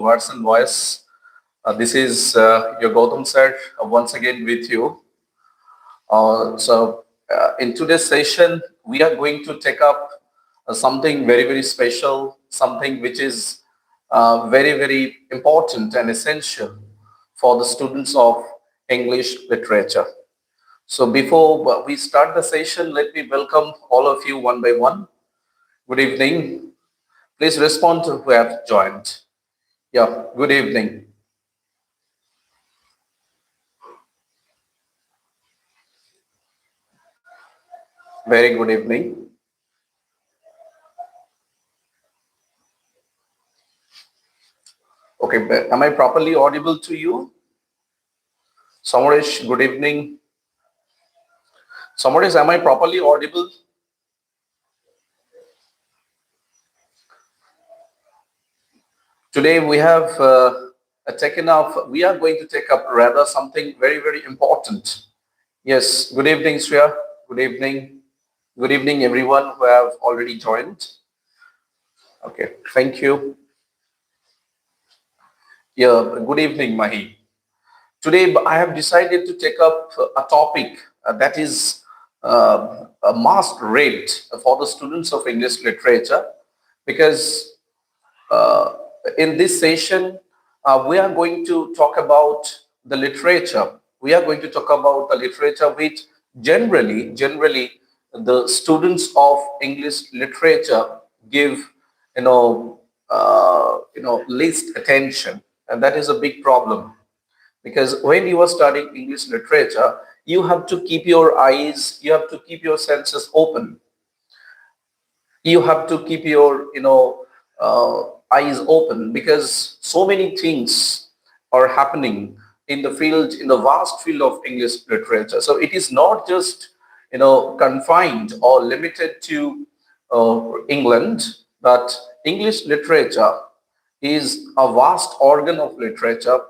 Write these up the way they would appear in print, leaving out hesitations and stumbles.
Words and Voice. This is your Goutam sir once again with you. In today's session, we are going to take up something very, very special, something which is very, very important and essential for the students of English literature. So before we start the session, let me welcome all of you one by one. Good evening. Please respond to who have joined. Yeah, good evening. Very good evening. Okay, am I properly audible to you? Samaresh, good evening. Samaresh, am I properly audible? Today we have we are going to take up rather something very, very important. Yes, good evening, Shreya. Good evening. Good evening, everyone who have already joined. Okay, thank you. Yeah, good evening, Mahi. Today, I have decided to take up a topic that is a must read for the students of English literature because uh, in this session, we are going to talk about the literature. We are going to talk about the literature which generally, the students of English literature give, least attention, and that is a big problem because when you are studying English literature, you have to keep your eyes, you have to keep your senses open, you have to keep your eyes open because so many things are happening in the field, in the vast field of English literature. So it is not just confined or limited to England, but English literature is a vast organ of literature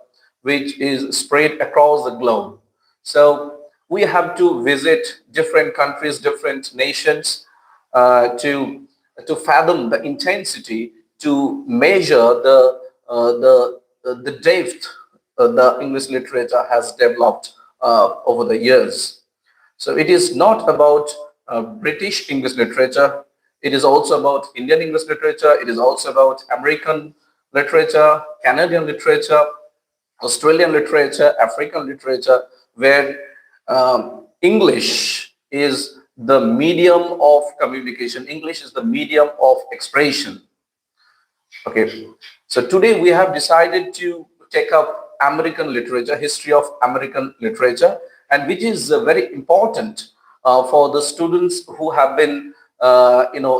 which is spread across the globe. So we have to visit different countries, different nations to fathom the intensity, to measure the depth the English literature has developed over the years. So it is not about British English literature. It is also about Indian English literature. It is also about American literature, Canadian literature, Australian literature, African literature, where English is the medium of communication. English is the medium of expression. Okay, so today we have decided to take up American literature, history of American literature, and which is very important for the students who have been,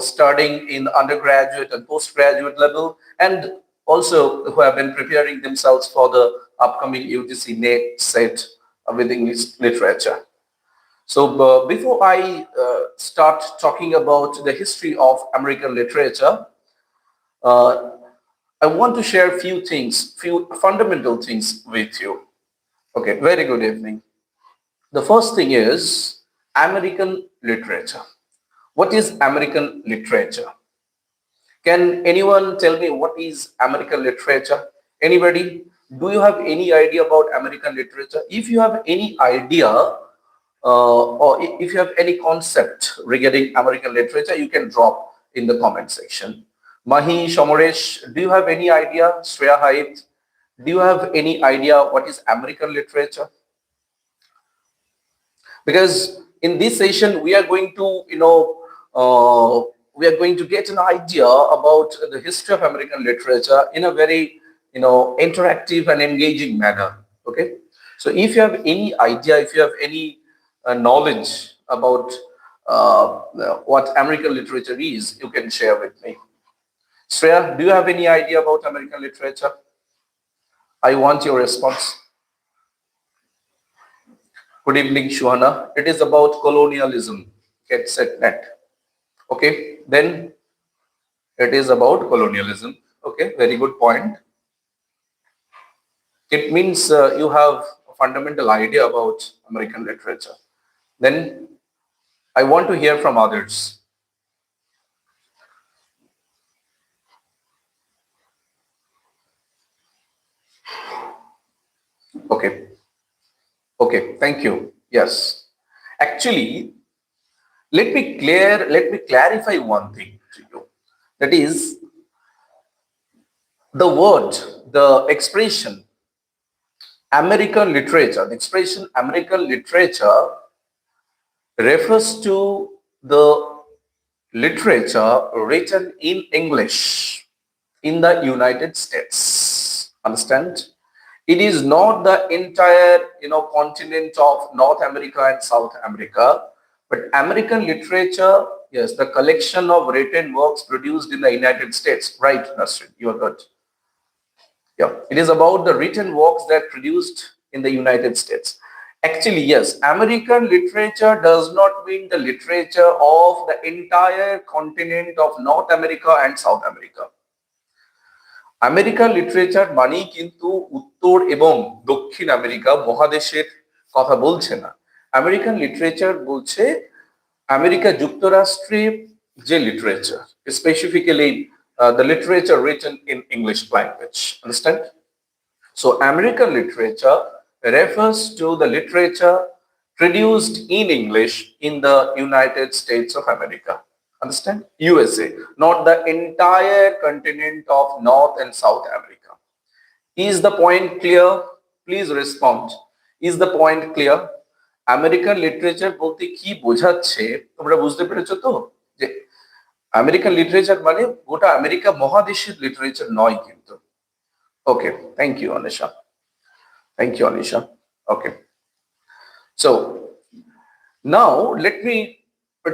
studying in undergraduate and postgraduate level, and also who have been preparing themselves for the upcoming UGC NET set with English literature. So before I start talking about the history of American literature, uh, I want to share a few things, few fundamental things with you. Okay, very good evening. The first thing is American literature. What is American literature? Can anyone tell me what is American literature? Anybody? Do you have any idea about American literature? If you have any idea, or if you have any concept regarding American literature, you can drop in the comment section. Mahi, Shomoresh, do you have any idea? Shreya Haith, do you have any idea what is American literature? Because in this session, we are going to, we are going to get an idea about the history of American literature in a very, interactive and engaging manner. Okay. So if you have any idea, if you have any knowledge about what American literature is, you can share with me. Shreya, do you have any idea about American literature? I want your response. Good evening, Shuhana. It is about colonialism. Get set net. Okay, then it is about colonialism. Okay, very good point. It means you have a fundamental idea about American literature. Then I want to hear from others. Okay. Okay. Thank you. Yes. Actually, let me clarify one thing to you. That is the word, the expression American literature. The expression American literature refers to the literature written in English in the United States. Understand? It is not the entire, continent of North America and South America, but American literature, yes, the collection of written works produced in the United States. Right, Nasrin, you are good. Yeah, it is about the written works that produced in the United States. Actually, yes, American literature does not mean the literature of the entire continent of North America and South America. American literature মানেই কিন্তু উত্তর এবং দক্ষিণ America মহাদেশের কথা বলছে না। American literature বলছে আমেরিকা যুক্তরাষ্ট্রে যে literature, specifically the literature written in English language. Understand? So American literature refers to the literature produced in English in the United States of America. Understand? USA, not the entire continent of North and South America. Is the point clear? Please respond. Is the point clear? American literature বলতে কি বোঝাচ্ছে তোমরা বুঝতে পেরেছো তো? যে American literature মানে গোটা আমেরিকা মহাদেশের লিটারেচার নয় কিন্তু। Okay, thank you Anisha. Thank you, Anisha. Okay. So now let me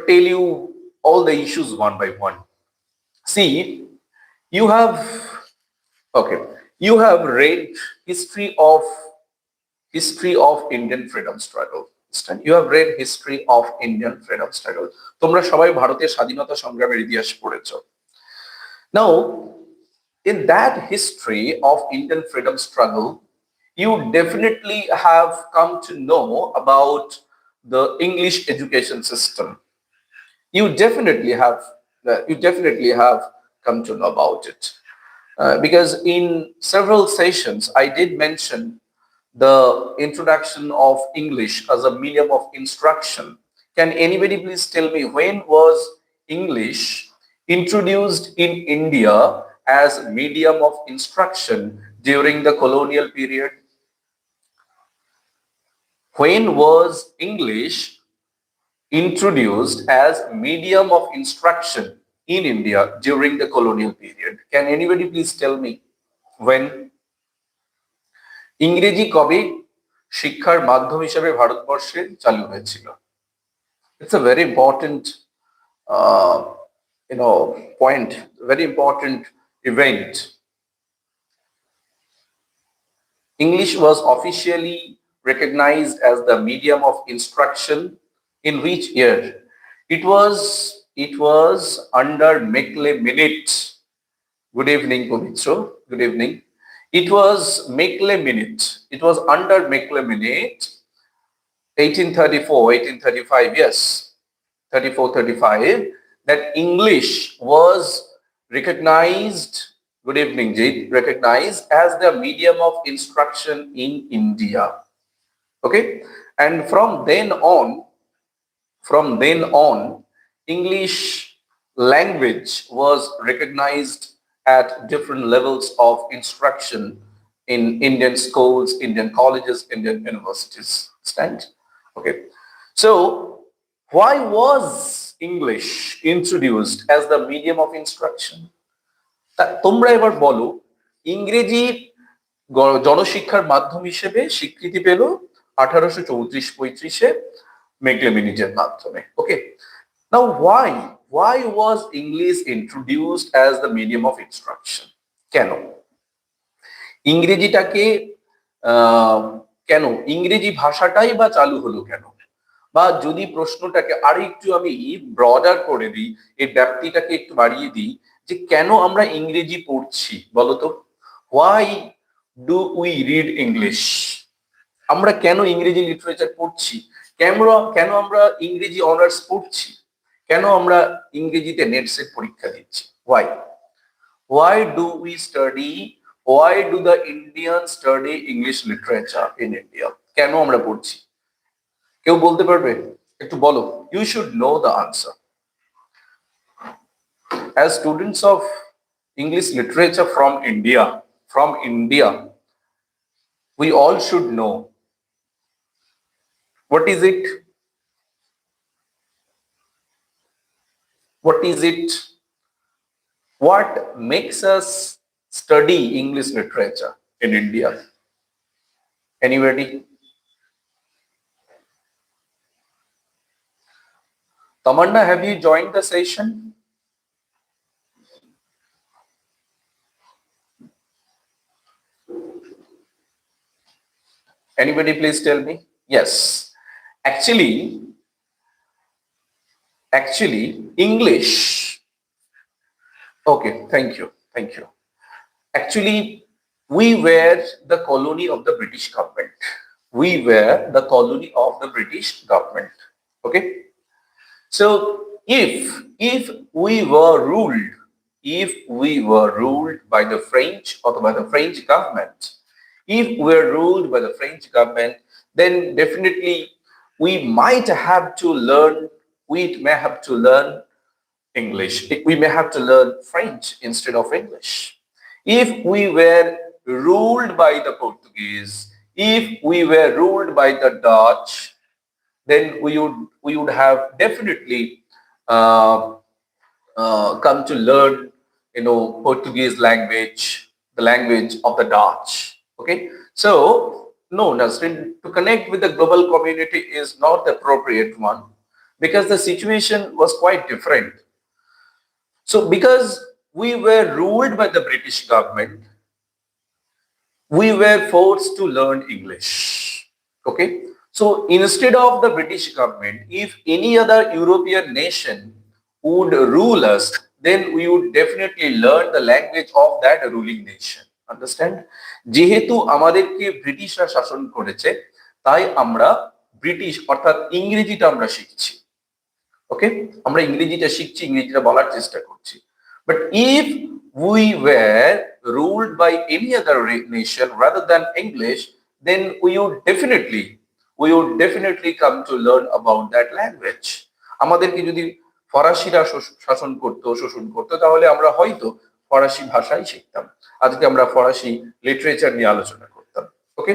tell you all the issues one by one. See, you have read history of Indian freedom struggle. You have read history of Indian freedom struggle. তোমরা সবাই ভারতের স্বাধীনতা সংগ্রামের ইতিহাস পড়েছো। Now, in that history of Indian freedom struggle, you definitely have come to know about the English education system. You definitely have come to know about it. Because in several sessions, I did mention the introduction of English as a medium of instruction. Can anybody please tell me when was English introduced in India as medium of instruction during the colonial period? When was English introduced as medium of instruction in India during the colonial period? Can anybody please tell me when? ইংরেজি কবে শিক্ষার মাধ্যম হিসেবে ভারতবর্ষে চালু হয়েছিল? It's a very important point, very important event. English was officially recognized as the medium of instruction in which year? It was under Mechle-Minute. Good evening, Pavitro. Good evening. It was Mechle-Minute. It was under Mechle-Minute, 1834, 1835, yes, 34, 35, that English was recognized, good evening, Jit, recognized as the medium of instruction in India. Okay, and from then on, English language was recognized at different levels of instruction in Indian schools, Indian colleges, Indian universities. Understand? Okay, so why was English introduced as the medium of instruction? তোমরা এবার বলো, ইংরেজি জনশিক্ষার মাধ্যম হিসেবে স্বীকৃতি পেল 1834-35 মেকলে-মিনিটের মাধ্যমে। ওকে, নাও why was English introduced as the medium of instruction? কেন ইংরেজিটাকে কেন ইংরেজি ভাষাটাই বা চালু হলো কেন? বা যদি প্রশ্নটাকে আরো একটু আমি ব্রডার করে দিই, এই ব্যাপ্তিটাকে একটু বাড়িয়ে দিই, যে কেন আমরা ইংরেজি পড়ছি বলতো? why do we read English? আমরা কেন ইংরেজি লিটারেচার পড়ছি? কেন আমরা ইংরেজি অনার্স পড়ছি? কেন আমরা ইংরেজিতে নেট সেট পরীক্ষা দিচ্ছি? why do we study why do the Indians study English literature in India? কেন আমরা পড়ছি? কেউ বলতে পারবে? একটু বলো. You should know the answer. As students of English literature from India, we all should know. What is it? What is it? What makes us study English literature in India? Anybody? Tamanna, have you joined the session? Anybody please tell me? Yes. Actually, English. Okay, thank you. Actually, we were the colony of the British government. We were the colony of the British government. Okay. So if we were ruled by the French or by the French government, if we were ruled by the French government, then definitely we may have to learn English. We may have to learn French instead of English. If we were ruled by the Portuguese, if we were ruled by the Dutch, then we would have definitely come to learn, Portuguese language, the language of the Dutch. Okay, so no, Nasrin, to connect with the global community is not the appropriate one because the situation was quite different. So because we were ruled by the British government, we were forced to learn English. Okay, so instead of the British government, if any other European nation would rule us, then we would definitely learn the language of that ruling nation. Understand? যেহেতু আমাদেরকে ব্রিটিশরা শাসন করেছে, তাই আমরা British অর্থাৎ ইংরেজিটা আমরা শিখছি। ওকে, আমরা ইংরেজিটা শিখছি, ইংরেজিটা বলার চেষ্টা করছি। But if we were ruled by any other nation rather than English, then we would definitely come to learn about that language. আমাদেরকে যদি ফরাসিরা শাসন করতো, শোষণ করতো, তাহলে আমরা হয়তো ফরাসি ভাষাই শিখতাম। আজকে আমরা ফরাসি লিটারেচার নিয়ে আলোচনা করতাম। ওকে,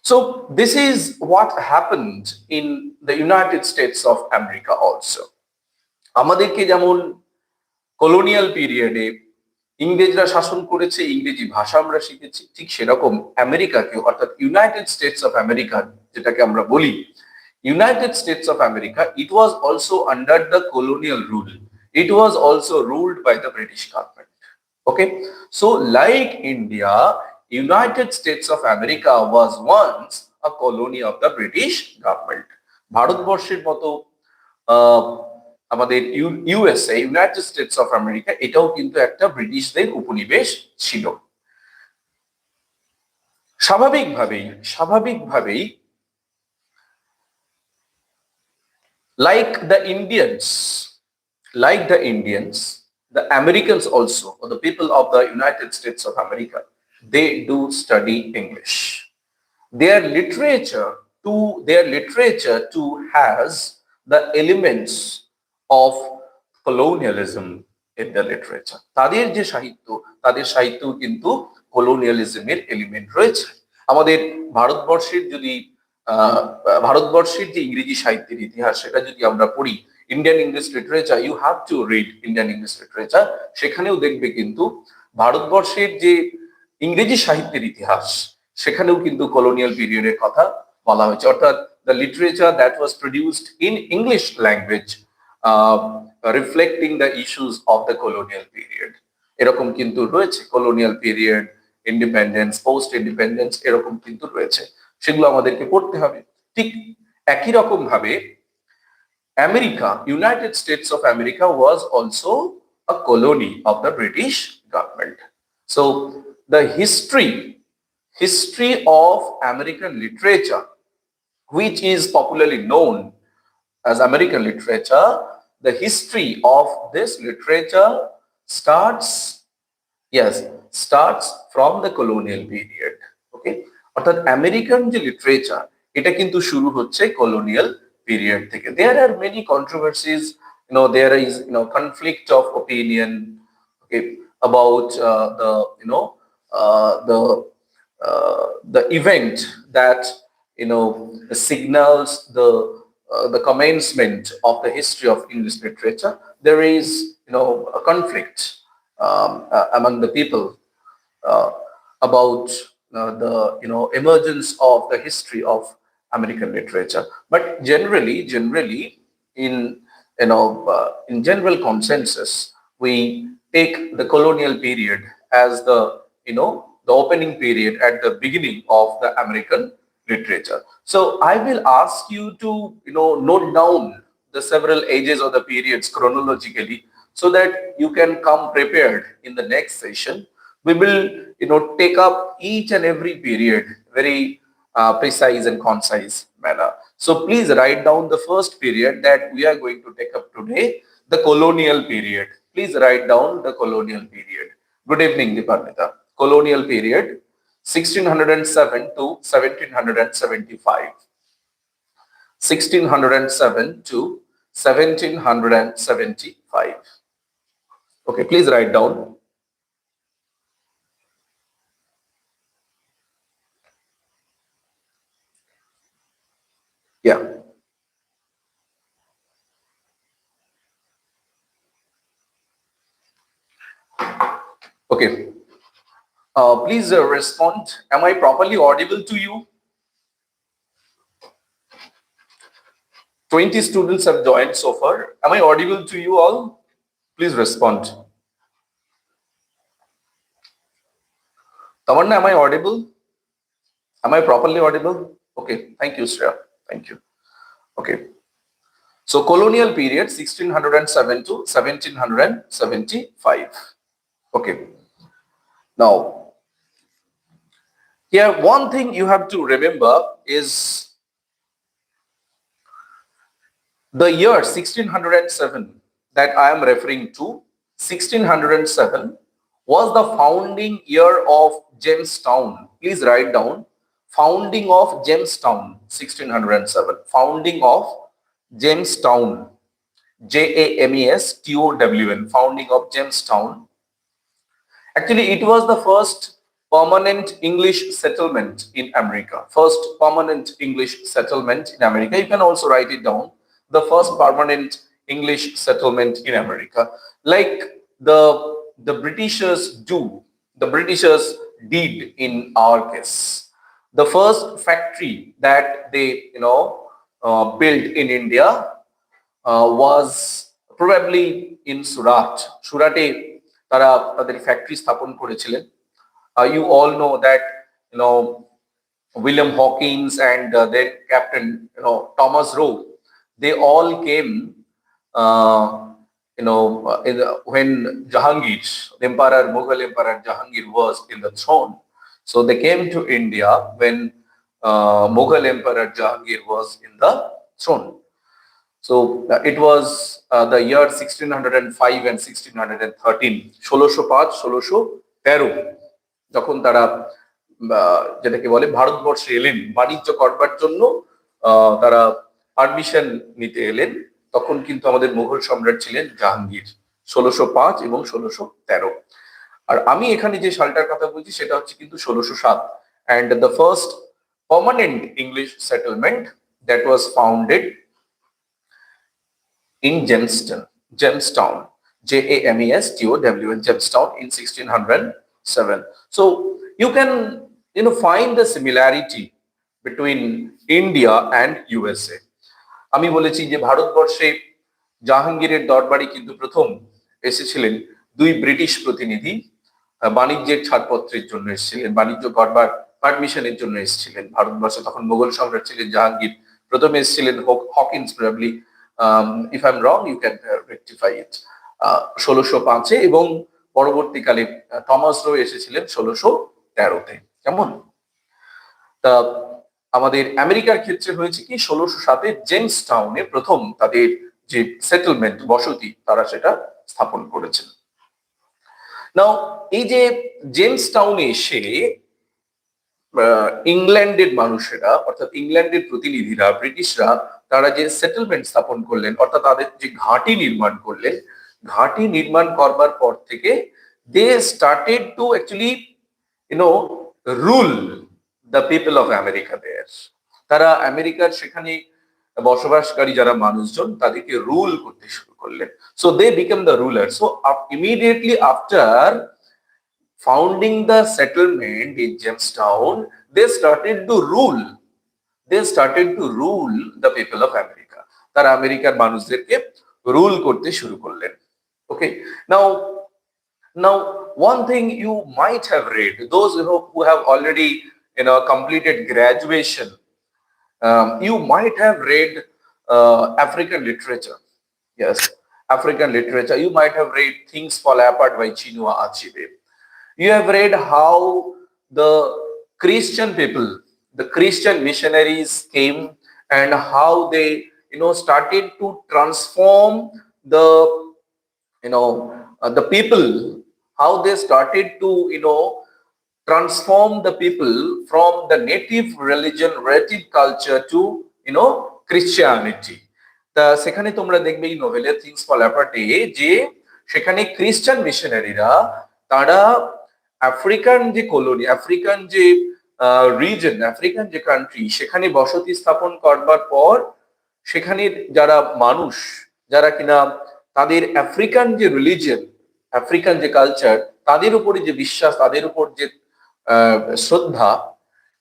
so this is what happened in the United States of America also. আমাদেরকে যেমন কলোনিয়াল পিরিয়ডে ইংরেজরা শাসন করেছে, ইংরেজি ভাষা আমরা শিখেছি, ঠিক সেরকম আমেরিকাকেও অর্থাৎ ইউনাইটেড স্টেটস অফ আমেরিকা যেটাকে আমরা বলি, United States of America, it was also under the colonial rule. It was also ruled by the British government. Okay, so like India, United States of America was once a colony of the British government. ভারতবর্ষের মতো আমাদের USA, United states of America, এটাও কিন্তু একটা ব্রিটিশদের উপনিবেশ ছিল। স্বাভাবিকভাবেই like the Indians, the Americans also, or the people of the United States of America, they do study English. Their literature too has the elements of colonialism in the literature. তাদের সাহিত্য কিন্তু colonialism-এর এলিমেন্ট রয়েছে। আমাদের ভারতবর্ষের যে ইংরেজি সাহিত্যের ইতিহাস, সেটা যদি আমরা পড়ি, Indian English literature, you have to read Indian English literature, সেখানেও দেখবে কিন্তু ভারতবর্ষের যে ইংরেজি সাহিত্যের ইতিহাস, সেখানেও কিন্তু কলোনিয়াল পিরিয়ডের কথা বলা হয়েছে। অর্থাৎ the literature that was produced in English language reflecting the issues of the colonial period, এরকম কিন্তু রয়েছে। Colonial period, independence, post independence, এরকম কিন্তু রয়েছে, সেগুলো আমাদেরকে পড়তে হবে। ঠিক একই রকম ভাবে America, United states of America was also a colony of the British government. So the history of American literature, which is popularly known as American literature, the history of this literature starts Yes, starts from the colonial period. Okay, অর্থাৎ American যে literature এটা কিন্তু শুরু হচ্ছে colonial period থেকে. There are many controversies, there is conflict of opinion, okay, about the event that signals the commencement of the history of English literature. There is a conflict among the people uh, about the emergence of the history of American literature. But generally, in in general consensus, we take the colonial period as the opening period at the beginning of the American literature. So I will ask you to note down the several ages of the periods chronologically, so that you can come prepared in the next session. We will take up each and every period very precise and concise manner. So please write down the first period that we are going to take up today, the colonial period. Please write down the colonial period. Good evening, Dipanita. Colonial period 1607 to 1775. 1607 to 1775. Okay, please write down. Yeah. Okay. Please respond. Am I properly audible to you? 20 students have joined so far. Am I audible to you all? Please respond. Tamanna, am I audible? Am I properly audible? Okay. Thank you, Shreya. Thank you. Okay. So colonial period 1607 to 1775. Okay. Now, here one thing you have to remember is the year 1607 that I am referring to, 1607 was the founding year of Jamestown. Please write down founding of Jamestown, 1607. Founding of Jamestown, Jamestown, founding of Jamestown. Actually, it was the first permanent English settlement in America. First permanent English settlement in America. You can also write it down. The first permanent English settlement in America. Like the Britishers do, the Britishers did in our case. The first factory that they built in India was probably in Surat. Surate তারা তাদের factory স্থাপন করেছিলেন. You all know that William Hawkins and then Captain Thomas Roe, they all came when Jahangir, the emperor, Mughal emperor Jahangir was in the throne. So they came to India when Mughal emperor Jahangir was in the throne. So it was the year 1605 and 1613, 1605 1613 যখন তারা যেটাকে বলে ভারতবর্ষে এলেন বাণিজ্য করবার জন্য, তারা পারমিশন নিতে এলেন, তখন কিন্তু আমাদের মুঘল সম্রাট ছিলেন জাহাঙ্গীর, 1605 এবং 1613। আর আমি এখানে যে সালটার কথা বলছি সেটা হচ্ছে কিন্তু 1607, and the first permanent English settlement that was founded in Jamestown, Jamestown, Jamestown in 1607. So you can find the similarity between India and USA. আমি বলেছি যে ভারতবর্ষে জাহাঙ্গীরের দরবারে কিন্তু প্রথম এসেছিলেন দুই ব্রিটিশ প্রতিনিধি, বাণিজ্যের ছাড়পত্রের জন্য এসেছিলেন, বাণিজ্য করবার পারমিশনের জন্য এসেছিলেন ভারতবর্ষে। তখন মোগল সম্রাট ছিলেন জাহাঙ্গীর, প্রথমে এসেছিলেন Hawkins probably, if I'm wrong you can rectify it, 1605 এবং পরবর্তীকালে টমাস রো এসেছিলেন 1613-তে। কেমন? তা আমাদের আমেরিকার ক্ষেত্রে হয়েছে কি 1607-এ জেমসটাউনে প্রথম তাদের যে সেটেলমেন্ট বসতি তারা সেটা স্থাপন করেছেন। নাও এই যে জেমস টাউনে এসে ইংল্যান্ডের মানুষেরা অর্থাৎ ইংল্যান্ডের প্রতিনিধিরা ব্রিটিশরা তারা যে সেটেলমেন্ট স্থাপন করলেন অর্থাৎ তাদের যে ঘাঁটি নির্মাণ করলেন, ঘাঁটি নির্মাণ করবার পর থেকে they started to actually rule the people of America there. তারা আমেরিকার সেখানে বসবাসকারী যারা মানুষজন তাদেরকে রুল করতে শুরু করলেন। So they became the ruler. So immediately after founding the settlement in Jamestown, they started to rule. They started to rule the people of America. তারা আমেরিকার মানুষদেরকে রুল করতে শুরু করলেন। Okay. Now, one thing you might have read, those who have already completed graduation, you might have read African literature. Yes, African literature. You might have read Things Fall Apart by Chinua Achebe. You have read how the Christian people, the Christian missionaries came and how they, started to transform the, the people, how they started to, transform the people from the native religion, native culture to, Christianity. তা সেখানে তোমরা দেখবে এই নোভেলের things fall অ্যাপার্টে যে সেখানে খ্রিস্টান মিশনারিরা তারা African যে কলোনি, আফ্রিকান যে রিজন, আফ্রিকান যে কান্ট্রি সেখানে বসতি স্থাপন করবার পর সেখানে যারা মানুষ যারা কিনা তাদের আফ্রিকান যে রিলিজিয়ন, আফ্রিকান যে কালচার, তাদের উপরে যে বিশ্বাস, তাদের উপর যে শ্রদ্ধা,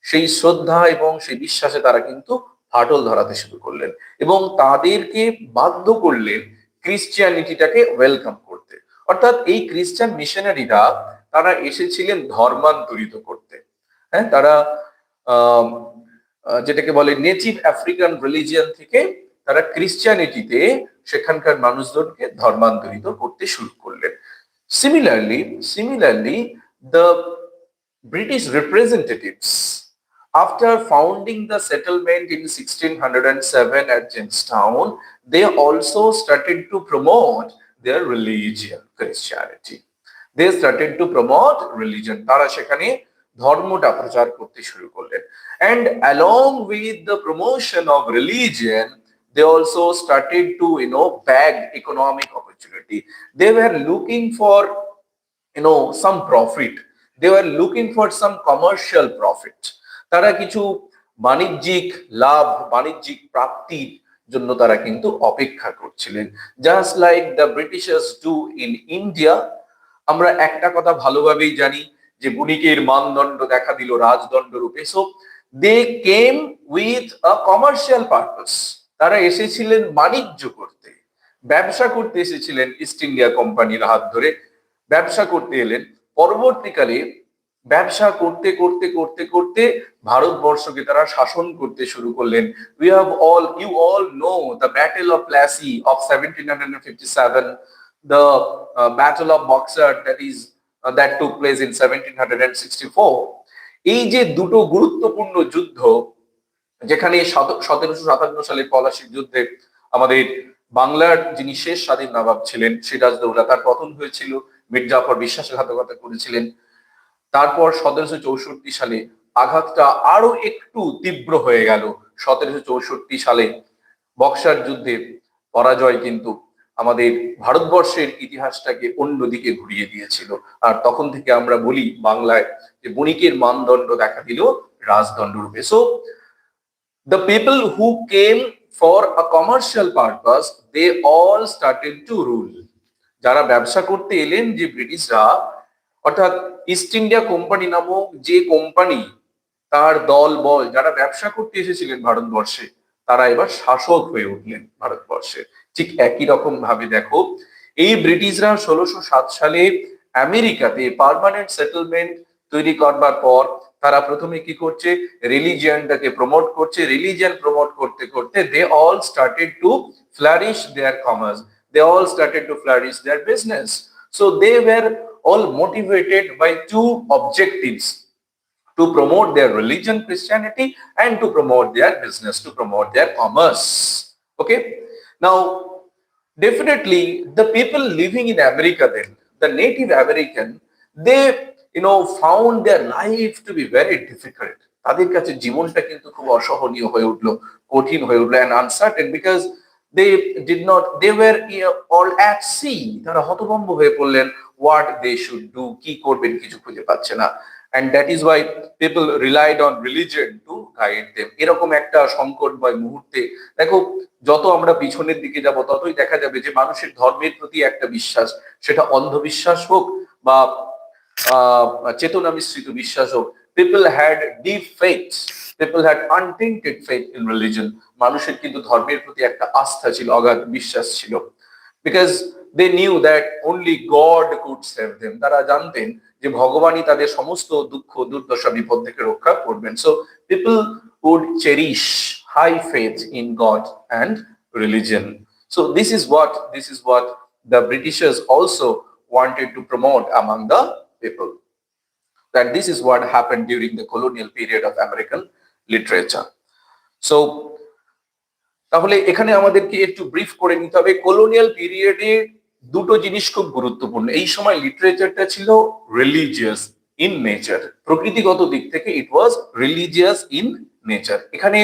সেই শ্রদ্ধা এবং সেই বিশ্বাসে তারা কিন্তু ফাটল ধরাতে শুরু করলেন এবং তাদেরকে বাধ্য করলেন ক্রিশ্চিয়ানিটিটাকে ওয়েলকাম করতে। অর্থাৎ এই খ্রিস্টান মিশনারিরা তারা এসেছিলেন ধর্মান্তরিত করতে। হ্যাঁ, তারা যেটাকে বলে নেটিভ আফ্রিকান রিলিজিয়ন থেকে তারা ক্রিশ্চিয়ানিটিতে সেখানকার মানুষজনকে ধর্মান্তরিত করতে শুরু করলেন। Similarly, the British representatives, after founding the settlement in 1607 at Jamestown, they also started to promote their religion, Christianity. They started to promote religion. তারা সেখানে ধর্মটা প্রচার করতে শুরু করলেন। And along with the promotion of religion, they also started to, bag economic opportunity. They were looking for, some profit. They were looking for some commercial profit. তারা কিছু বাণিজ্যিক লাভ, বাণিজ্যিক প্রাপ্তির জন্য তারা কিন্তু অপেক্ষা করছিলেন। Just like the ব্রিটিশার্স do in India. আমরা একটা কথা ভালোভাবেই জানি যে বণিকের মানদণ্ড দেখা দিল রাজদণ্ড রূপে। So they came with a commercial purpose. তারা এসেছিলেন বাণিজ্য করতে, ব্যবসা করতে এসেছিলেন। ইস্ট ইন্ডিয়া কোম্পানির হাত ধরে ব্যবসা করতে এলেন। পরবর্তীকালে ব্যবসা করতে করতে করতে করতে ভারতবর্ষকে তারা শাসন করতে শুরু করলেন। You all know the Battle of Plassey of 1757, the Battle of Boxer that took place in 1764. এই যে দুটো গুরুত্বপূর্ণ যুদ্ধ, যেখানে 1757 সালের পলাশির যুদ্ধে আমাদের বাংলার যিনি শেষ স্বাধীন নবাব ছিলেন সিরাজদৌল্লা, তার পতন হয়েছিল। মীর জাফর বিশ্বাসঘাতকতা করেছিলেন। তারপর 1764 সালে আঘাতটা আরো একটু তীব্র হয়ে গেল। 1764 সালে বক্সার যুদ্ধে পরাজয় কিন্তু আমাদের ভারতবর্ষের ইতিহাসটাকে অন্যদিকে ঘুরিয়ে দিয়েছিল। আর তখন থেকে আমরা বলি বাংলায় যে বণিকের মানদণ্ড দেখা দিল রাজদণ্ড রূপে। So the people who came for a commercial purpose, they all started to rule. যারা ব্যবসা করতে এলেন, যে ব্রিটিশরা, অর্থাৎ ইস্ট ইন্ডিয়া কোম্পানি নামক যে কোম্পানি, তার দল বল যারা ব্যবসা করতে এসেছিলেন ভারতবর্ষে, তারা এবার শাসক হয়ে উঠলেন ভারতবর্ষে। ঠিক একই রকম ভাবে দেখো, এই ব্রিটিশরা 1607 সালে আমেরিকাতে পার্মানেন্ট সেটেলমেন্ট তৈরি করবার পর তারা প্রথমে কি করছে, রিলিজিয়নটাকে প্রমোট করছে। রিলিজিয়ন প্রমোট করতে করতে they all started to flourish their commerce, they all started to flourish their business. So they were all motivated by two objectives: to promote their religion, Christianity, and to promote their business, to promote their commerce. Okay, now definitely the people living in America then, the native American, they found their life to be very difficult. তাদের কাছে জীবনটা কিন্তু খুব অসহনীয় হয়ে উঠলো, কঠিন হয়ে উঠলো, and uncertain, because they were all at sea. তারা হতভম্ব হয়ে পড়লেন, what they should do, কি করবেন কিছু খুঁজে পাচ্ছে না। and that is why people relied on religion to guide them. এরকম একটা সংকটময় মুহূর্তে দেখো, যত আমরা পিছনের দিকে যাব ততই দেখা যাবে যে মানুষের ধর্মের প্রতি একটা বিশ্বাস, সেটা অন্ধবিশ্বাস হোক বা চেতনা মিশ্রিত বিশ্বাস হোক, people had deep faith, people had untainted faith in religion. মানুষের কিন্তু ধর্মের প্রতি একটা আস্থা ছিল, অগাধ বিশ্বাস ছিল, because they knew that only God could save them. তারা জানতেন যে ভগবানই তাদের সমস্ত দুঃখ দুর্দশা বিপদ থেকে রক্ষা করবেন। So people would cherish high faith in God and religion. So this is what the Britishers also wanted to promote among the people. That this is what happened during the colonial period of American literature. So তাহলে এখানে আমাদেরকে একটু brief করে নিতে হবে, colonial পিরিয়ডে দুটো জিনিস খুব গুরুত্বপূর্ণ। এই সময় লিটারেচারটা ছিল রিলিজিয়াস ইন নেচার, প্রকৃতিগত দিক থেকে ইট ওয়াজ রিলিজিয়াস ইন নেচার। এখানে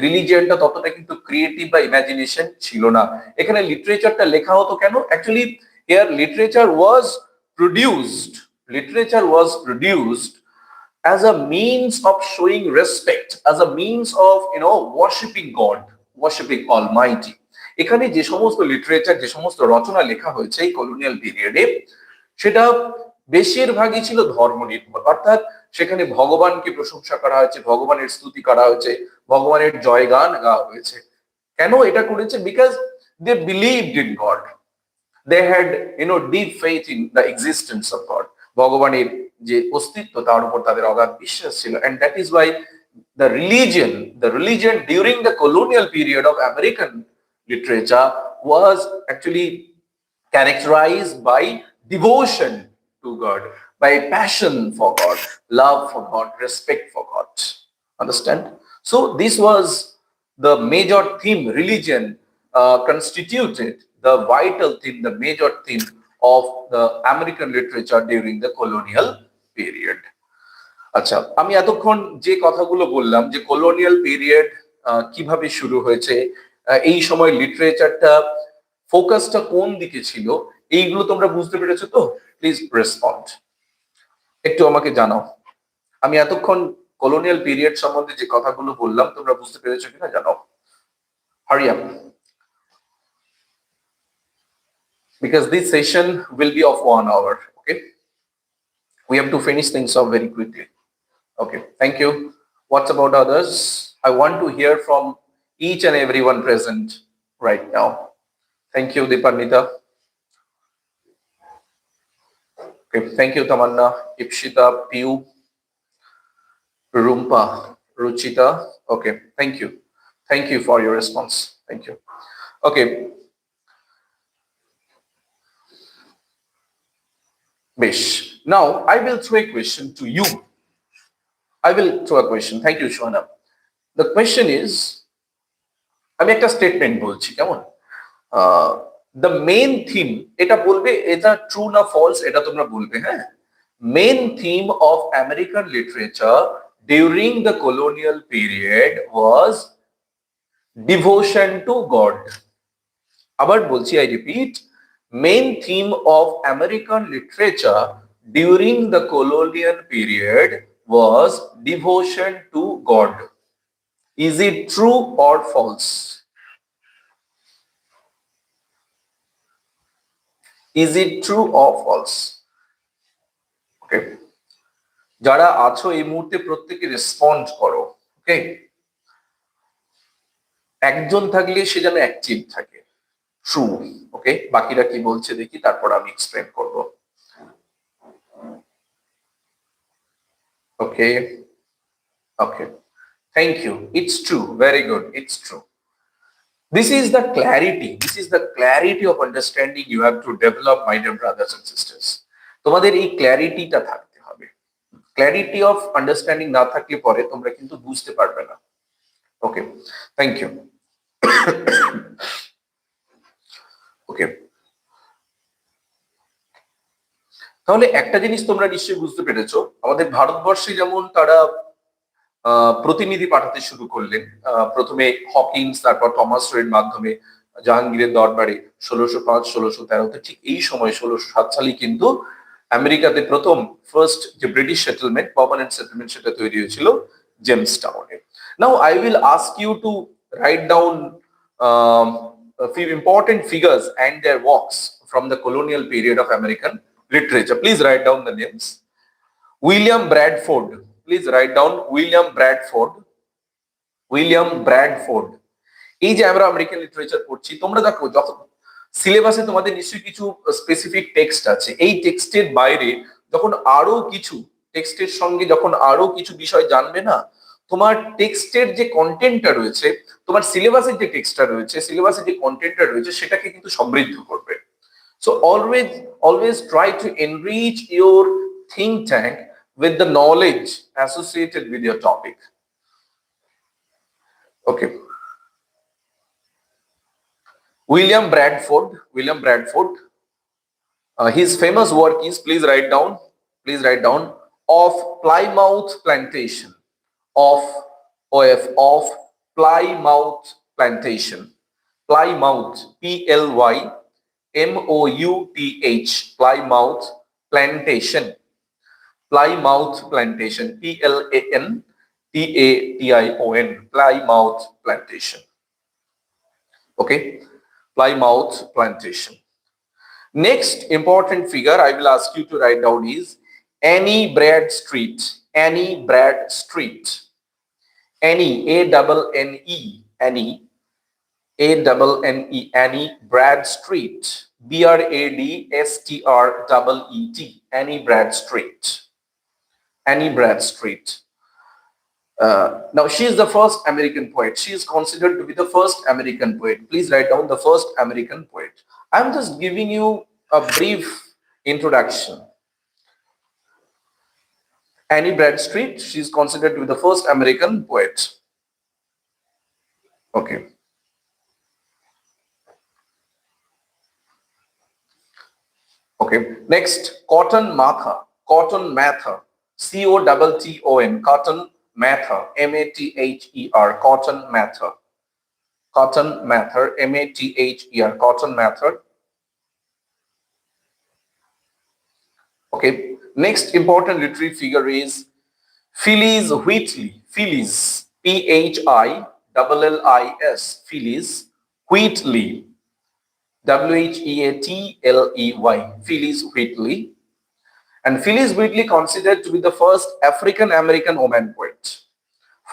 রিলিজিয়ানটা ততটা কিন্তু ক্রিয়েটিভ বা ইমাজিনেশন ছিল না। এখানে লিটারেচারটা লেখা হতো কেন? Actually here literature was produced as a means of showing respect, as a means of worshiping God, worshiping Almighty. এখানে যে সমস্ত লিটারেচার, যে সমস্ত রচনা লেখা হয়েছে এই কলোনিয়াল পিরিয়ডে, সেটা বেশিরভাগই ছিল ধর্ম নির্ভর, অর্থাৎ সেখানে ভগবানকে প্রশংসা করা হয়েছে, ভগবানের স্তুতি করা হয়েছে, ভগবানের জয়গান গাওয়া হয়েছে। কেন এটা করেছে? Because they believed in God, they had deep faith in the existence of God. ভগবানের যে অস্তিত্ব তার উপর তাদের অগাধ বিশ্বাস ছিল। and that is why the religion during the colonial period of American literature was actually characterized by devotion to God, by passion for God, love for God, respect for God. Understand? So this was the major theme. Religion constituted the vital theme, the major theme of the American literature during the colonial period. আচ্ছা, আমি এতক্ষণ যে কথাগুলো বললাম যে colonial period কিভাবে শুরু হয়েছে, এই সময় লিটারেচারটা ফোকাসটা কোন দিকে ছিল, এইগুলো তোমরা বুঝতে পেরেছো তো? প্লিজ রেসপন্ড, একটু আমাকে জানাও। আমি এতক্ষণ কলোনিয়াল পিরিয়ড সম্বন্ধে যে কথাগুলো বললাম তোমরা বুঝতে পেরেছো কিনা জানাও। Hurry up, because this session will be of 1 hour. Okay, we have to finish things off very quickly. Okay, thank you. What about others? I want to hear from each and everyone present right now. Thank you, Deepanita. Okay, thank you, Tamanna, Ipshita, Piyu, Rumpa, Ruchita. Okay, thank you for your response. Thank you. Okay, Bish, now I will throw a question to you. Thank you, Shwana. The question is, আমি একটা statement বলছি, কেমন? The main theme, এটা বলবে এটা true না false, এটা তোমরা বলবে। হ্যাঁ, main theme of American literature during the colonial period was devotion to god. আবার বলছি, I repeat, main theme of American literature during the colonial period was devotion to God. Is it true or false? Is it true or false? Okay, যারা আছো এই মুহূর্তে প্রত্যেকে respond করো। ওকে, একজন থাকলে সে যেন অ্যাক্টিভ থাকে। ট্রু। ওকে, বাকিরা কি বলছে দেখি, তারপর আমি এক্সপ্লেন করব। Okay, thank you. It's true. Very good. It's true. This is the clarity of understanding you have to develop, my dear brothers and sisters. তোমাদের এই ক্ল্যারিটিটা থাকতে হবে। ক্ল্যারিটি অফ আন্ডারস্ট্যান্ডিং না থাকলে পরে তোমরা কিন্তু বুঝতে পারবে না। ওকে, থ্যাংক ইউ। ওকে, তাহলে একটা জিনিস তোমরা নিশ্চয়ই বুঝতে পেরেছো, আমাদের ভারতবর্ষে যেমন তারা প্রতিনিধি পাঠাতে শুরু করলেন, প্রথমে হকিন্স, তারপর থমাস রোয়ের মাধ্যমে জাহাঙ্গীরের দরবারে 1605 1613, ঠিক এই সময় 1607 সালে কিন্তু আমেরিকাতে প্রথম ফার্স্ট যে ব্রিটিশ সেটেলমেন্ট, পার্মানেন্ট সেটেলমেন্ট, সেটা তৈরি হয়েছিল জেমস টাউনে। Now I will ask you to write down a few important figures and their works from the colonial period of American literature. Please write down the names. William Bradford. Please write down William Bradford. William Bradford. এই যে আমরা American literature পড়ছি, তোমরা দেখো যখন সিলেবাসে তোমাদের নিশ্চয়ই কিছু স্পেসিফিক টেক্সট আছে, এই টেক্সটের বাইরে যখন আরো কিছু টেক্সটের সঙ্গে যখন আরো কিছু বিষয় জানবে না, তোমার টেক্সটের যে কন্টেন্টটা রয়েছে, তোমার সিলেবাসের যে টেক্সটটা রয়েছে, সিলেবাসের যে কন্টেন্টটা রয়েছে, সেটাকে কিন্তু সমৃদ্ধ করবে। So always try to enrich your think tank with the knowledge associated with your topic. Okay. William Bradford, his famous work is, please write down, of Plymouth Plantation, of Plymouth Plantation, Plymouth, Plymouth, Plymouth Plantation, Plymouth Plantation, Plantation, Plymouth Plantation. Okay, Plymouth Plantation. Next important figure I will ask you to write down is Annie Bradstreet. Annie Bradstreet. Annie, A-double-N-E, Annie, A-double-N-E, Annie Bradstreet. B-R-A-D-S-T-R-E-E-T. Annie Bradstreet. Annie Bradstreet. Now, she is the first American poet. She is considered to be the first American poet. Please write down the first American poet. I'm just giving you a brief introduction. Annie Bradstreet, she is considered to be the first American poet. Okay. Okay. Next, Cotton Mather. Cotton Mather. C-O-T-T-O-N. Cotton Mather, M-A-T-H-E-R, Cotton Mather. Cotton Mather, M-A-T-H-E-R, Cotton Mather. Okay. Next important literary figure is Phyllis Wheatley. Phyllis, P-H-I-L-L-I-S, Phyllis Wheatley, W-H-E-A-T-L-E-Y, Phyllis Wheatley. And Phyllis Wheatley considered to be the first African-American woman poet.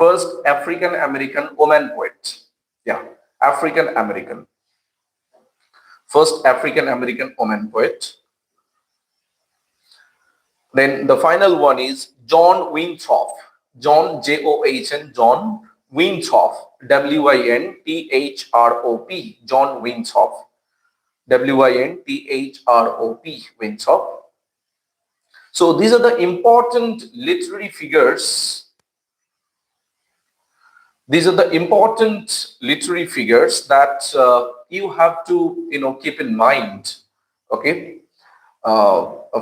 First African-American woman poet. Yeah, African-American. First African-American woman poet. Then the final one is John Winthrop. John, J-O-H-N, John Winthrop, W-I-N-T-H-R-O-P, John Winthrop, W-I-N-T-H-R-O-P, Winthrop. So these are the important literary figures. These are the important literary figures that you have to, keep in mind. Okay,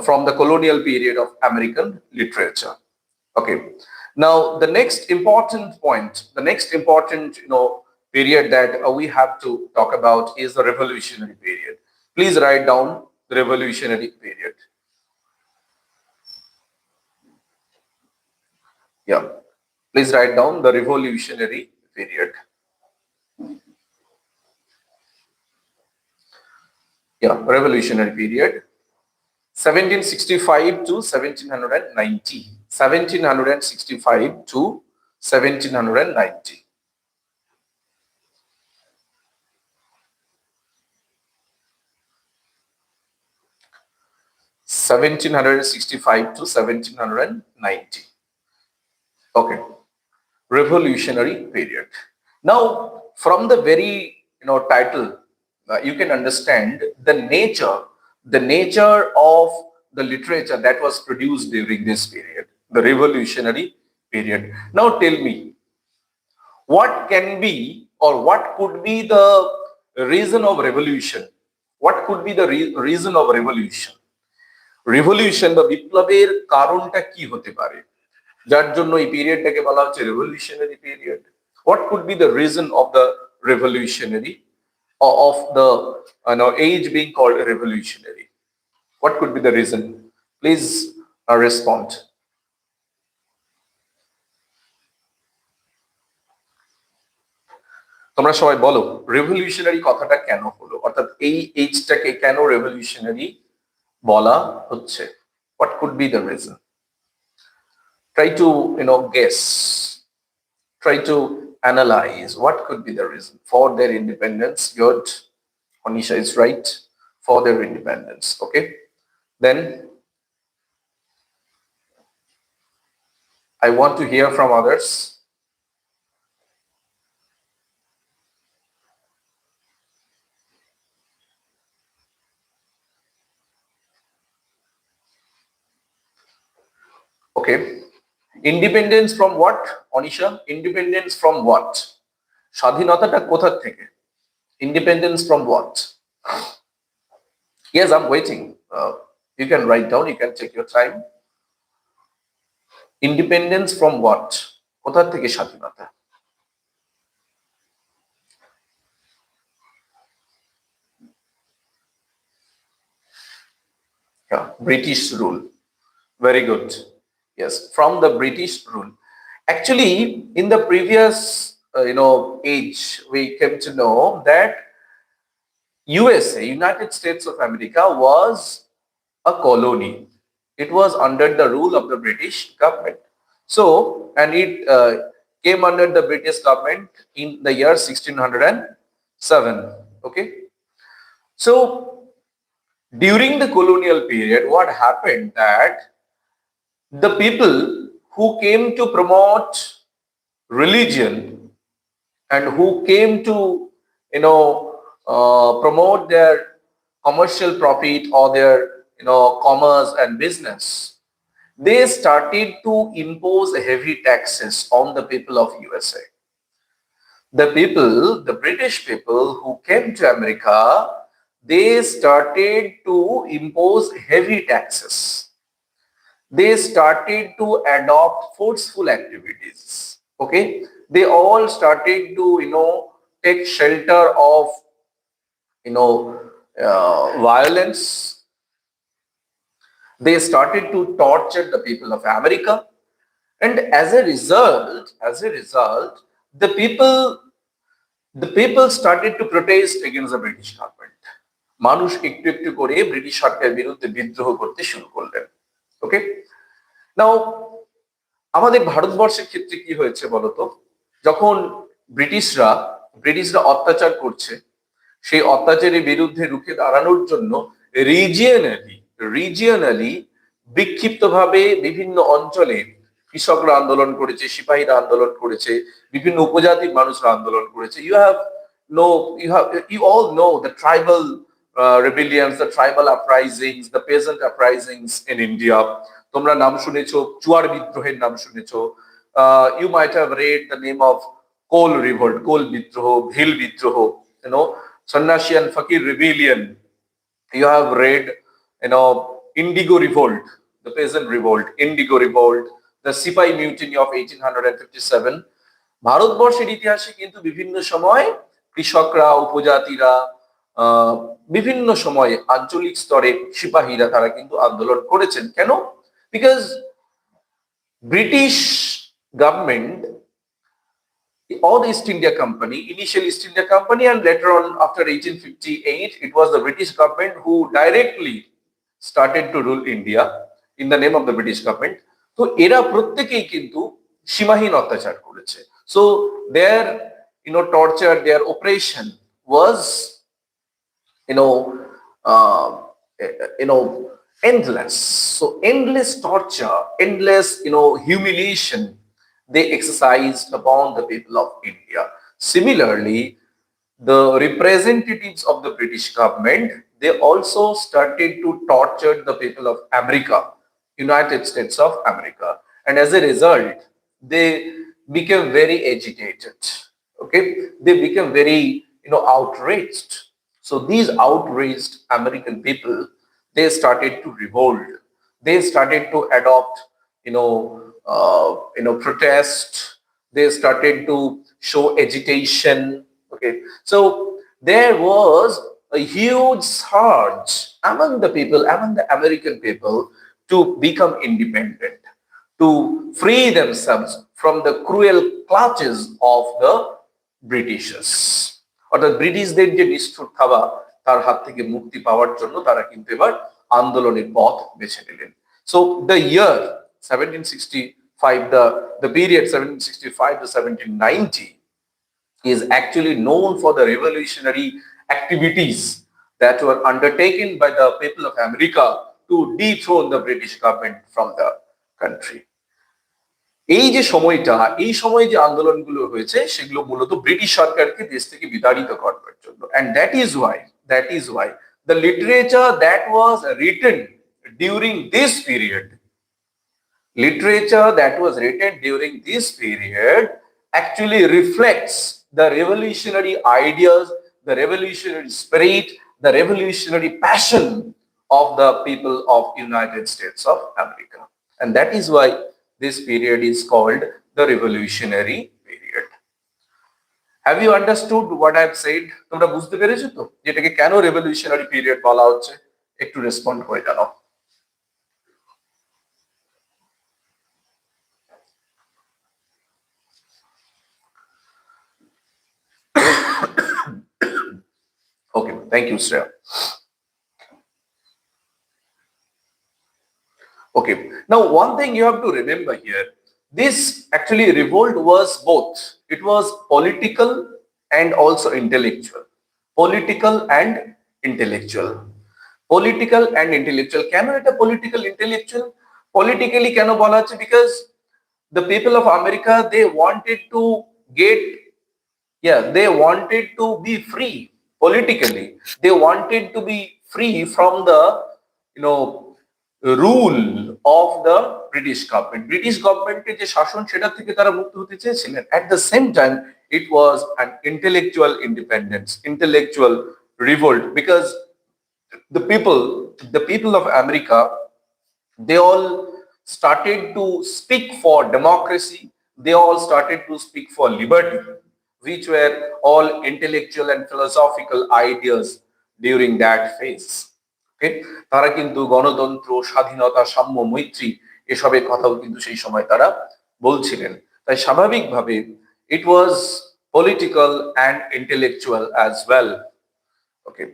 from the colonial period of American literature. Okay. Now the next important point, period that we have to talk about is the Revolutionary period. Please write down the Revolutionary period. Yeah, please write down the Revolutionary period. Yeah, Revolutionary period, 1765 to 1790. 1765 to 1790. to 1790. Okay, Revolutionary period. Now, from the very title, you can understand the nature of the literature that was produced during this period, the Revolutionary period. Now tell me, what can be or what could be the reason of revolution? What could be the reason of revolution? Revolution বা বিপ্লবের কারণটা কি হতে পারে, যার জন্য এই পিরিয়ডটাকে বলা হচ্ছে revolutionary period? What could be the reason of the revolutionary, of the age being called revolutionary? What could be the reason? Please respond. তোমরা সবাই বলো, রেভলিউশনারি কথাটা কেন হলো, অর্থাৎ এই এজটাকে কেন রেভলিউশনারি বলা হচ্ছে? What could be the reason? Try to guess, try to analyze what could be the reason for their independence. Good, Anisha is right, for their independence. Okay, then I want to hear from others. Okay, independence from what, Anisha? Independence from what? স্বাধীনতাটা কোথা থেকে? Independence from what? Yes, I'm waiting. You can write down, you can take your time. Independence from what? কোথা থেকে স্বাধীনতা? Yeah, British rule. Very good. Yes, from the British rule. Actually, in the previous age, we came to know that USA, United States of America, was a colony. It was under the rule of the British government. So, and it came under the British government in the year 1607. Okay. So, during the colonial period, what happened that the people who came to promote religion and who came to promote their commercial profit or their commerce and business, they started to impose heavy taxes on the people of USA. The people, the British people who came to America, they started to impose heavy taxes. They started to adopt forceful activities. Okay, they all started to take shelter of violence. They started to torture the people of America, and as a result, the people started to protest against the British government. মানুষ একটু একটু করে British সরকারের বিরুদ্ধে বিদ্রোহ করতে শুরু করলেন। ওকে, নাও আমাদের ভারতবর্ষের ক্ষেত্রে কি হয়েছে বলতো? যখন ব্রিটিশরা অত্যাচার করছে, সেই অত্যাচারের বিরুদ্ধে রুখে দাঁড়ানোর জন্য রিজিয়নালি বিক্ষিপ্তভাবে বিভিন্ন অঞ্চলে কৃষকরা আন্দোলন করেছে, সিপাহীরা আন্দোলন করেছে, বিভিন্ন উপজাতির মানুষরা আন্দোলন করেছে। You all know the tribal rebellions, the tribal uprisings, the peasant uprisings in India. তোমরা নাম শুনেছো, চুয়ার বিদ্রোহের নাম শুনেছো। You might have read the name of Kol revolt, Kol বিদ্রোহ, ভিল বিদ্রোহ, সন্ন্যাসী and Fakir rebellion. You have read Indigo revolt, the peasant revolt, Indigo revolt, the Sipai mutiny of 1857. ভারতবর্ষের ইতিহাসে কিন্তু বিভিন্ন সময় কৃষকরা, উপজাতিরা, বিভিন্ন সময়ে আঞ্চলিক স্তরে সিপাহীরা তারা কিন্তু আন্দোলন করেছেন। কেন? Because British government or the East India Company, initial East India Company, and later on after 1858, it was the British government who directly started to rule India in the name of the British government. তো এরা প্রত্যেকেই কিন্তু সীমাহীন অত্যাচার করেছে। So their torture, their oppression was endless. So endless torture, endless humiliation they exercised upon the people of India. Similarly, the representatives of the British government, they also started to torture the people of America, United States of America, and as a result, they became very agitated. Okay, they became very outraged. So these outraged American people, they started to revolt. They started to adopt, protest. They started to show agitation. Okay, so there was a huge surge among the people, among the American people, to become independent, to free themselves from the cruel clutches of the ব্রিটিশার্স। অর্থাৎ ব্রিটিশদের যে নিষ্ঠুর থাবা তার হাত থেকে মুক্তি পাওয়ার জন্য তারা কিন্তু এবার আন্দোলনের পথ বেছে নিলেন। So the year 1765, the period 1765 to 1790 is actually known for the revolutionary activities that were undertaken by the people of America to dethrone the British government from the country. এই যে সময়টা, এই সময়ে যে আন্দোলনগুলো হয়েছে সেগুলো মূলত ব্রিটিশ সরকারকে দেশ থেকে বিতাড়িত করবার জন্য। and that is why the literature that was written during this period, actually reflects the revolutionary ideas, the revolutionary spirit, the revolutionary passion of the people of United States of America. And that is why this period is called the revolutionary period. Have you understood what I have said? তোমরা বুঝতে পেরেছো তো যেটাকে কেন revolutionary period বলা হচ্ছে? একটু respond করে জানাও। Okay, thank you, Shreya. Okay, now one thing you have to remember here, this actually revolt was both. It was political and also intellectual. Political and intellectual. Political and intellectual. Can it a political intellectual? Politically can bola hocche because the people of America, they wanted to get, they wanted to be free politically. They wanted to be free from the, rule of the British government. British government যে শাসন সেটা থেকে তারা মুক্ত হতে চেয়েছিলেন। At the same time, it was an intellectual independence, intellectual revolt, because the people of America, they all started to speak for democracy. They all started to speak for liberty, which were all intellectual and philosophical ideas during that phase. তারা কিন্তু গণতন্ত্র, স্বাধীনতা, সাম্য, মৈত্রী এসবের কথাও কিন্তু সেই সময় তারা বলছিলেন। তাই স্বাভাবিকভাবে it was political and intellectual as well. Okay,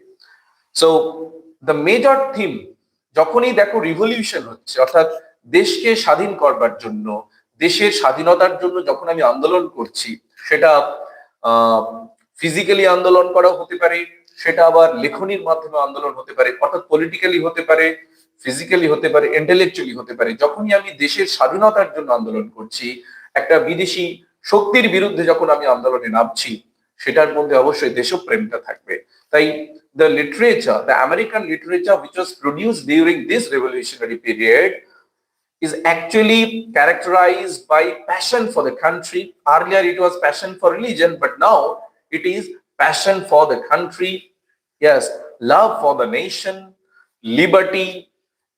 so the major theme, যখনই দেখো রিভলিউশন হচ্ছে, অর্থাৎ দেশকে স্বাধীন করবার জন্য, দেশের স্বাধীনতার জন্য যখন আমি আন্দোলন করছি, সেটা ফিজিক্যালি আন্দোলন করা হতে পারে, সেটা আবার লেখনির মাধ্যমে আন্দোলন হতে পারে, অর্থাৎ পলিটিক্যালি হতে পারে, ফিজিক্যালি হতে পারে, ইন্টেলেকচুয়ালি হতে পারে। যখনই আমি দেশের স্বাধীনতার জন্য আন্দোলন করছি, একটা বিদেশি শক্তির বিরুদ্ধে যখন আমি আন্দোলনে নামছি, সেটার মধ্যে অবশ্যই দেশপ্রেমটা থাকবে। তাই the literature, the American literature which was produced during this revolutionary period is actually characterized by passion for the country. Earlier it was passion for religion, but now it is passion for the country, yes, love for the nation, liberty,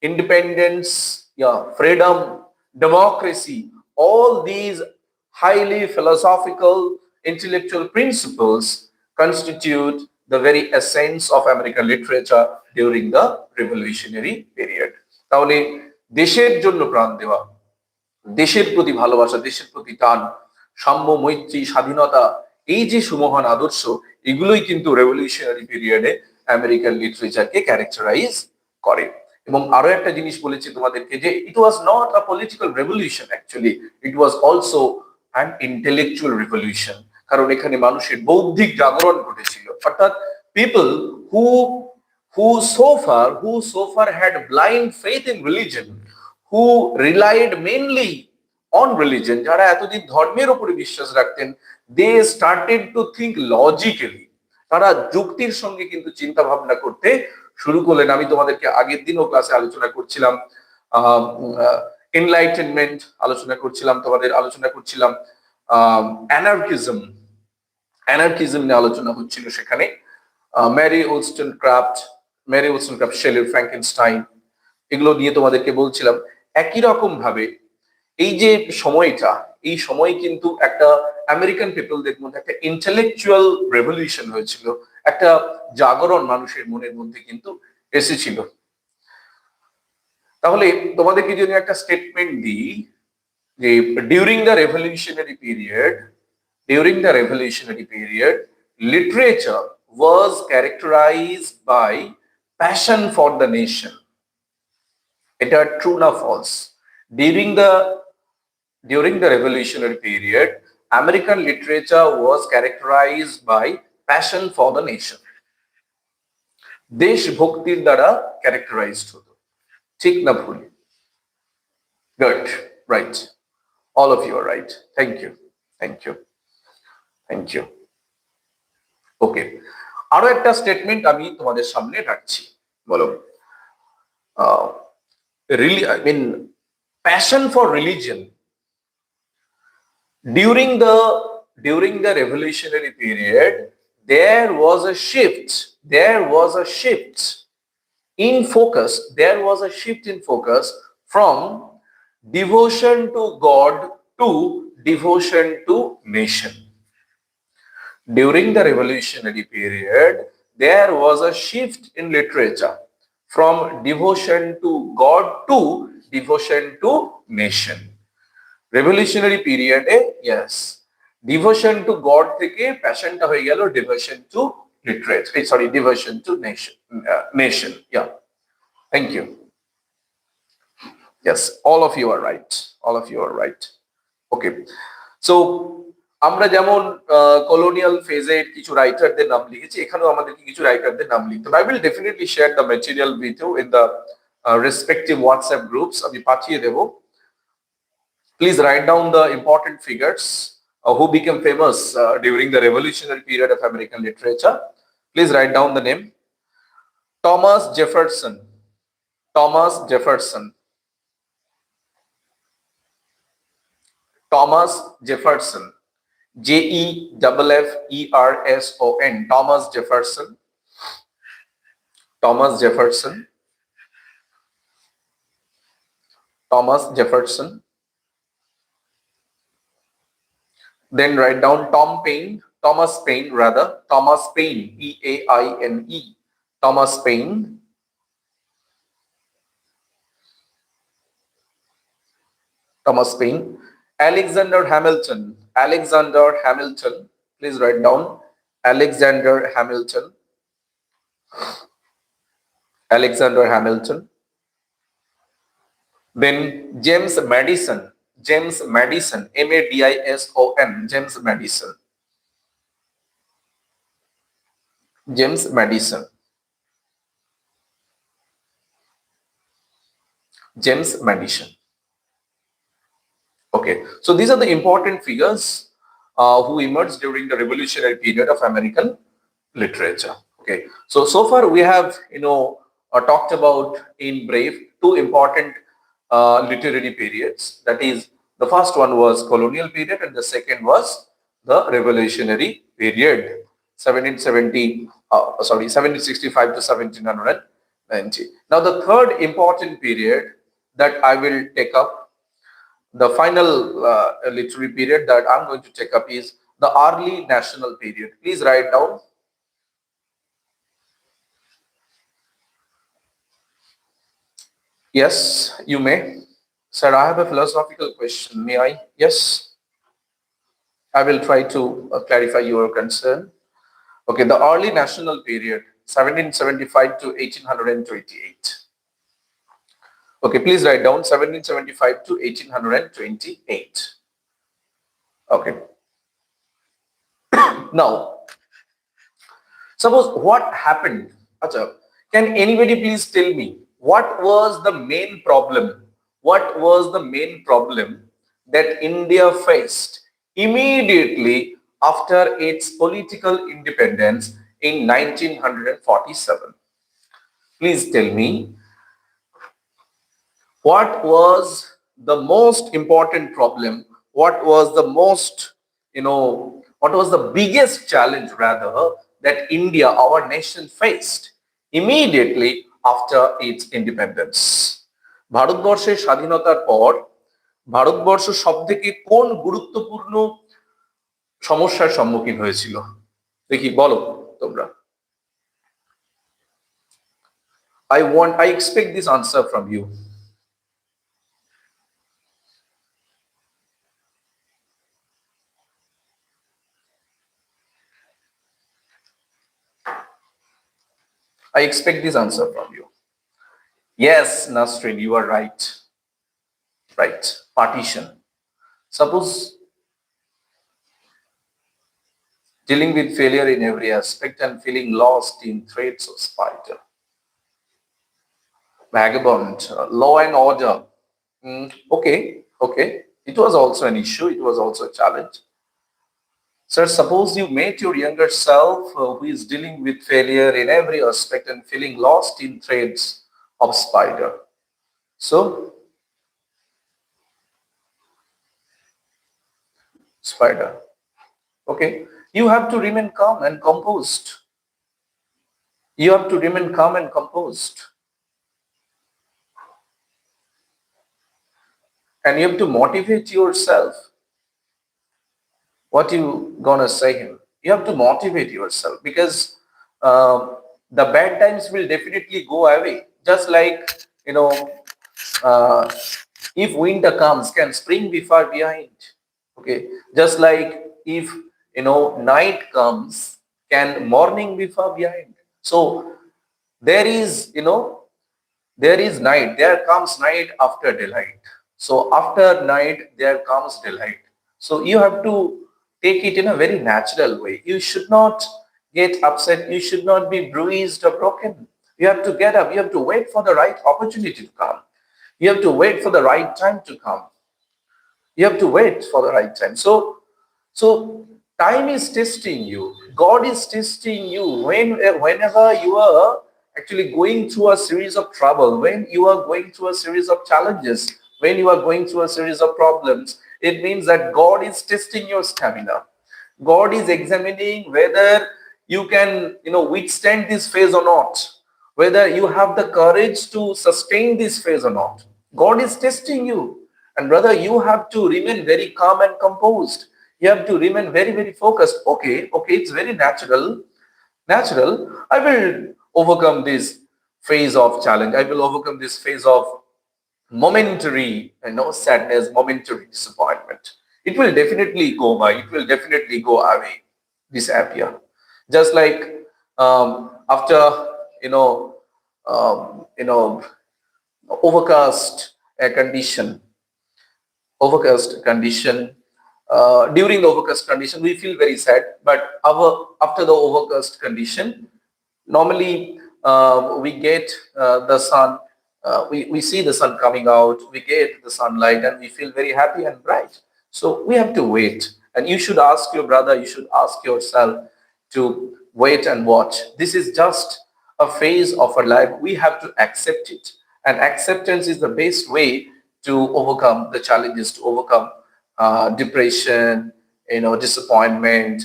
independence, freedom, democracy. All these highly philosophical, intellectual principles constitute the very essence of American literature during the revolutionary period. তাহলে দেশের জন্য প্রাণ দেওয়া, দেশের প্রতি ভালোবাসা, দেশের প্রতি টান, সাম্য, মৈত্রী, স্বাধীনতা, এই যে সুমহান আদর্শ, এগুলোই কিন্তু রেভলিউশনারি পিরিয়ডে আমেরিকান লিটারেচারকে ক্যারেক্টারাইজ করে। এবং আরো একটা জিনিস বলেছি তোমাদেরকে যে it was not a political revolution, actually it was also an intellectual revolution, কারণ এখানে মানুষের বৌদ্ধিক জাগরণ ঘটেছিল। অর্থাৎ people who so far had blind faith in religion, who relied mainly on religion, যারা এতদিন ধর্মের উপরে বিশ্বাস রাখতেন, they started to think logically. তারা যুক্তির সঙ্গে কিন্তু চিন্তা ভাবনা করতে শুরু করলেন। আমি তোমাদেরকে আগের দিনও ক্লাসে আলোচনা করছিলাম এনলাইটেনমেন্ট, আলোচনা করছিলাম অ্যানার্কিজম নিয়ে আলোচনা হচ্ছিল সেখানে। ম্যারি ওলস্টনক্রাফট, মেরি উলসনক্রাফট, শেলির ফ্র্যাঙ্কেনস্টাইন, এগুলো নিয়ে তোমাদেরকে বলছিলাম। একই রকম ভাবে এই যে সময়টা, এই সময় কিন্তু একটা আমেরিকান পিপলদের মধ্যে একটা ইন্টেলেকচুয়াল রেভলিউশন হয়েছিল, একটা জাগরণ মানুষের মনের মধ্যে কিন্তু এসেছিল। তাহলে তোমাদেরকে যদি একটা স্টেটমেন্ট দিই যে during the revolutionary period, literature was characterized by passion for the nation. এটা ট্রু না false? During the revolutionary period, American literature was characterized by passion for the nation. দেশভক্তির দ্বারা ক্যারেক্টারাইজড হতো। ঠিক না ভুল? Good, right. All of you are right. Thank you. ওকে, আরো একটা statement আমি তোমাদের সামনে রাখছি। বলো, passion for religion during the revolutionary period, there was a shift in focus from devotion to God to devotion to nation. During the revolutionary period, there was a shift in literature from devotion to God to devotion to nation. Revolutionary period, yes, devotion to God থেকে passionটা হয়ে গেল devotion to literature, devotion to nation. Yeah, thank you. Yes, all of you are right. Okay, so আমরা যেমন colonial ফেজের কিছু রাইটারদের নাম লিখেছি, এখানেও আমাদেরকে কিছু রাইটারদের নাম লিখতে হবে। I will definitely share the material with you in the respective WhatsApp groups. আমি পাঠিয়ে দেব। Please write down the important figures who became famous during the revolutionary period of American literature. Please write down the name. Thomas Jefferson, Jefferson, Thomas Jefferson. Then write down Thomas Paine, P-A-I-N-E, Thomas Paine. Alexander Hamilton, please write down Alexander Hamilton. Then James Madison, M-A-D-I-S-O-N, James Madison. Okay, so these are the important figures who emerged during the revolutionary period of American literature. Okay, so far we have talked about in brief two important literary periods. That is, the first one was colonial period and the second was the revolutionary period, 1765 to 1790. Now the third important period that I will take up, the final literary period that I'm going to take up, is the early national period. Please write down. Yes, you may. Sir, I have a philosophical question. May I? Yes. I will try to clarify your concern. Okay, the early national period, 1775 to 1828. Okay, please write down 1775 to 1828. Okay. Now, suppose what happened? Can anybody please tell me what was the main problem? That India faced immediately after its political independence in 1947? Please tell me, what was the most important problem? What was the biggest challenge rather that India, our nation, faced immediately after its independence. ভারতবর্ষের স্বাধীনতার পর ভারতবর্ষ সবথেকে কোন গুরুত্বপূর্ণ সমস্যার সম্মুখীন হয়েছিল? দেখি বলো তোমরা। I expect this answer from you. I expect this answer from you. Yes, Nasrin, you are right. Right. Partition. Suppose dealing with failure in every aspect and feeling lost in threats of spider. Vagabond, law and order. Okay. It was also an issue. It was also a challenge. Sir, suppose you met your younger self who is dealing with failure in every aspect and feeling lost in threads of spider. So, spider. Okay. You have to remain calm and composed. You have to remain calm and composed. And you have to motivate yourself. What you gonna say him? You have to motivate yourself because the bad times will definitely go away. Just like, uh, if winter comes, can spring be far behind? Okay. Just like if night comes, can morning be far behind? So there is, there is night, there comes night after daylight. So after night, there comes daylight. So you have to take it in a very natural way. You should not get upset. You should not be bruised or broken. You have to get up. You have to wait for the right opportunity to come. You have to wait for the right time to come. You have to wait for the right time. So time is testing you. God is testing you whenever you are actually going through a series of trouble, when you are going through a series of challenges, when you are going through a series of problems. It means that God is testing your stamina. God is examining whether you can, withstand this phase or not, whether you have the courage to sustain this phase or not. God is testing you. And brother, you have to remain very calm and composed. You have to remain very, very focused. Okay, it's very natural. I will overcome this phase of challenge. I will overcome this phase of momentary, sadness, momentary disappointment. It will definitely go by. It will definitely go away, disappear. Just like after um, you know overcast condition, overcast condition. During the overcast condition, we feel very sad. But after the overcast condition, normally we get the sun. We see the sun coming out. We get the sunlight, and we feel very happy and bright. So we have to wait. And you should ask your brother. You should ask yourself to wait and watch. This is just a phase of our life. We have to accept it. And acceptance is the best way to overcome the challenges, to overcome depression, disappointment,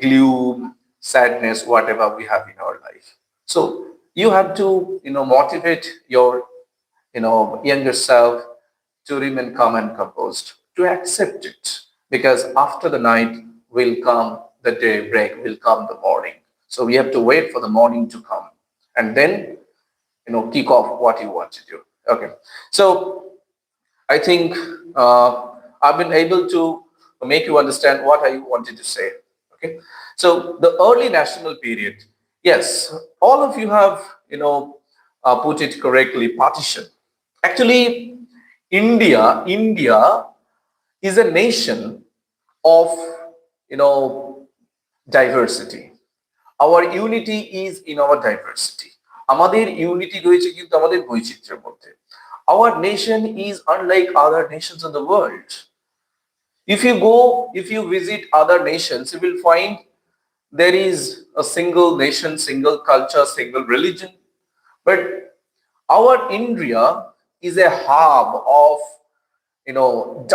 gloom, sadness, whatever we have in our life. So you have to, motivate your, younger self to remain calm and composed, to accept it, because after the night will come the daybreak, will come the morning. So we have to wait for the morning to come, and then, kick off what you want to do. Okay. So I think I've been able to make you understand what I wanted to say. Okay. So the early national period, yes, all of you have, put it correctly, partition. Actually, India is a nation of, diversity. Our unity is in our diversity. আমাদের unity রয়েছে কিন্তু আমাদের বৈচিত্র্যের মধ্যে. Our nation is unlike other nations in the world. If you visit other nations, you will find there is a single nation, single culture, single religion. But our India is a hub of,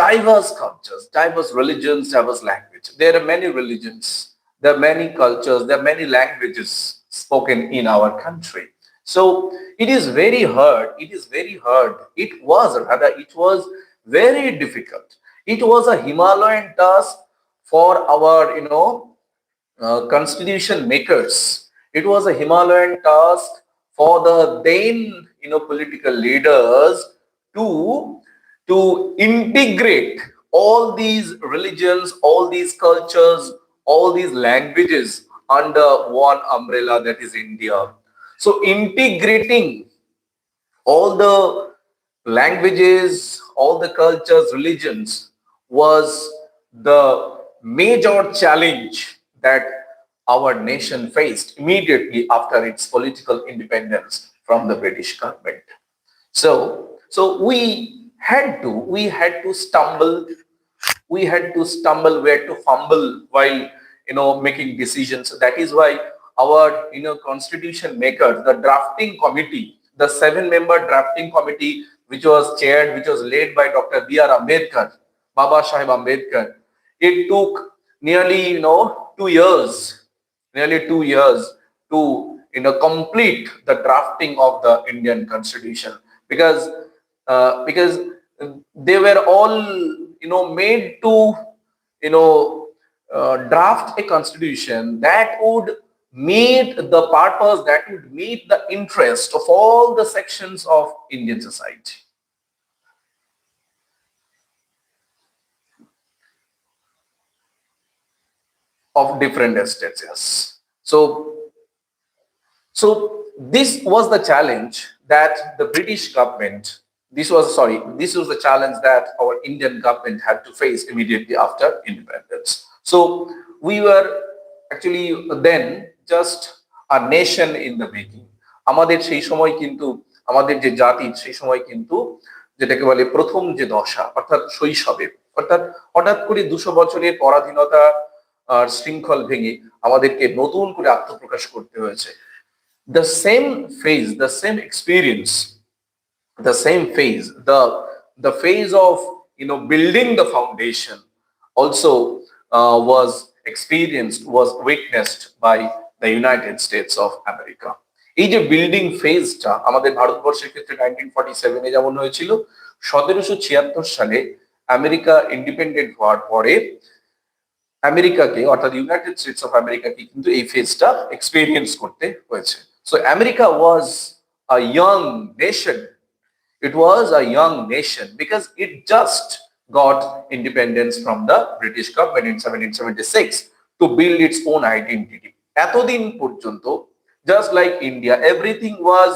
diverse cultures, diverse religions, diverse language. There are many religions, there are many cultures, there are many languages spoken in our country. So it is very hard. It is very hard. It was very difficult. It was a Himalayan task for our, constitution makers. It was a Himalayan task for the then, political leaders to integrate all these religions, all these cultures, all these languages under one umbrella, that is India. So integrating all the languages, all the cultures, religions was the major challenge that our nation faced immediately after its political independence from the British government. So we had to stumble, where to fumble while, making decisions. So that is why our, constitution makers, the drafting committee, the 7-member drafting committee, which was led by Dr. B.R. Ambedkar, Baba Sahib Ambedkar, it took nearly, 2 years, to, complete the drafting of the Indian constitution, because because they were all, made to, draft a constitution that would meet the purpose, that would meet the interest of all the sections of Indian society, of different estates. Yes. So this was the challenge that the British government, this was the challenge that our Indian government had to face immediately after independence. So we were actually then just a nation in the making. আমাদের সেই সময় কিন্তু, আমাদের যে জাতি সেই সময় কিন্তু, যেটাকে বলে প্রথম যে দশা, অর্থাৎ শৈশবে, অর্থাৎ হঠাৎ করে 200 বছরের পরাধীনতা শৃঙ্খল ভেঙে আমাদেরকে নতুন করে আত্মপ্রকাশ করতে হয়েছে। The same phase, the same experience, the same phase, the phase of, building the foundation also was experienced, was witnessed by the United States of America. এই যে বিল্ডিং ফেজটা আমাদের ভারতবর্ষের ক্ষেত্রে 1947-এ যেমন হয়েছিল, 1776 সালে আমেরিকা ইন্ডিপেন্ডেন্ট হওয়ার পরে আমেরিকাকে, অর্থাৎ ইউনাইটেড স্টেটস অফ আমেরিকাকে কিন্তু এই ফেজটা এক্সপেরিয়েন্স করতে হয়েছে। So America was a young nation. It was a young nation because it just got independence from the British government in 1776 to build its own identity. এতদিন পর্যন্ত, just like India, everything was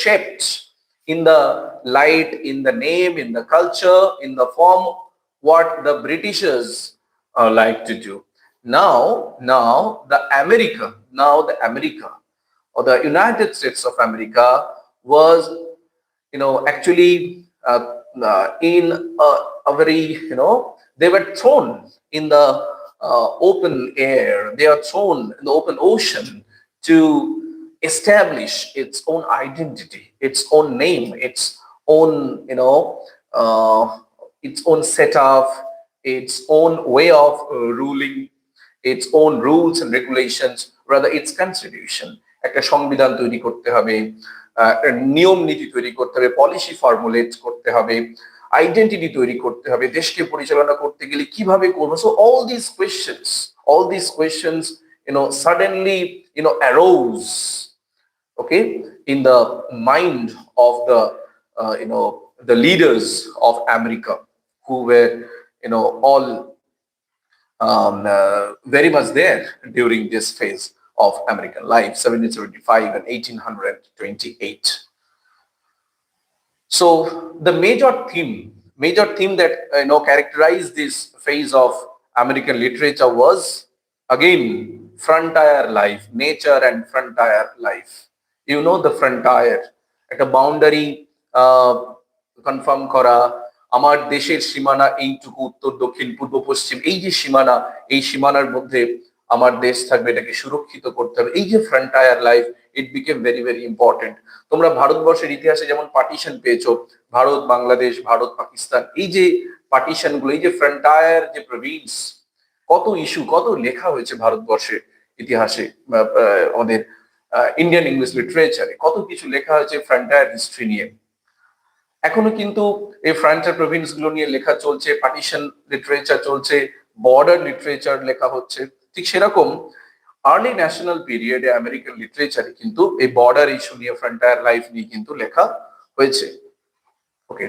shaped in the light, in the name, in the culture, in the form what the Britishers like to do. Now the America or the United States of America was, actually in a very, they were thrown in the open air. They are thrown in the open ocean to establish its own identity, its own name, its own, its own setup, its own way of ruling, its own rules and regulations, rather its constitution. একটা সংবিধান তৈরি করতে হবে, নিয়ম নীতি তৈরি করতে হবে, পলিসি ফর্মুলেট করতে হবে, আইডেন্টিটি তৈরি করতে হবে, দেশকে পরিচালনা করতে গেলে কিভাবে করব। So all these questions, suddenly, arose, okay, in the mind of the leaders of America, who were, all very much there during this phase of American life, 1775 and 1828. So the major theme that, characterized this phase of American literature was again frontier life, nature and frontier life. The frontier, একটা boundary confirm করা, আমার দেশের সীমানা এইটুকু, উত্তর দক্ষিণ পূর্ব পশ্চিম, এই যে সীমানা, এই সীমানার মধ্যে আমার দেশ থাকবে, এটাকে সুরক্ষিত করতে হবে। এই যে ফ্রন্টায়ার লাইফ, ইট বিকেম ভেরি ভেরি ইম্পর্টেন্ট। তোমরা ভারতবর্ষের ইতিহাসে যেমন পার্টিশন পেয়েছো, ভারত বাংলাদেশ, ভারত পাকিস্তান, এই যে পার্টিশন গুলো, এই যে ফ্রন্টায়ার যে প্রভিন্স, কত ইস্যু, কত লেখা হয়েছে ভারতবর্ষে ইতিহাসে আমাদের ইন্ডিয়ান ইংলিশ লিটারেচারে কত কিছু লেখা হয়েছে ফ্রন্টিয়ার হিস্ট্রি নিয়ে। এখনো কিন্তু এই ফ্রন্টিয়ার প্রভিন্স গুলো নিয়ে লেখা চলছে, পার্টিশন লিটারেচার চলছে, বর্ডার লিটারেচার লেখা হচ্ছে। ঠিক সেরকম আর্লি ন্যাশনাল পিরিয়ডে আমেরিকান লিটারেচারে কিন্তু এই বর্ডার ইস্যু নিয়ে, ফ্রন্টিয়ার লাইফ নিয়ে কিন্তু লেখা হয়েছে। ওকে,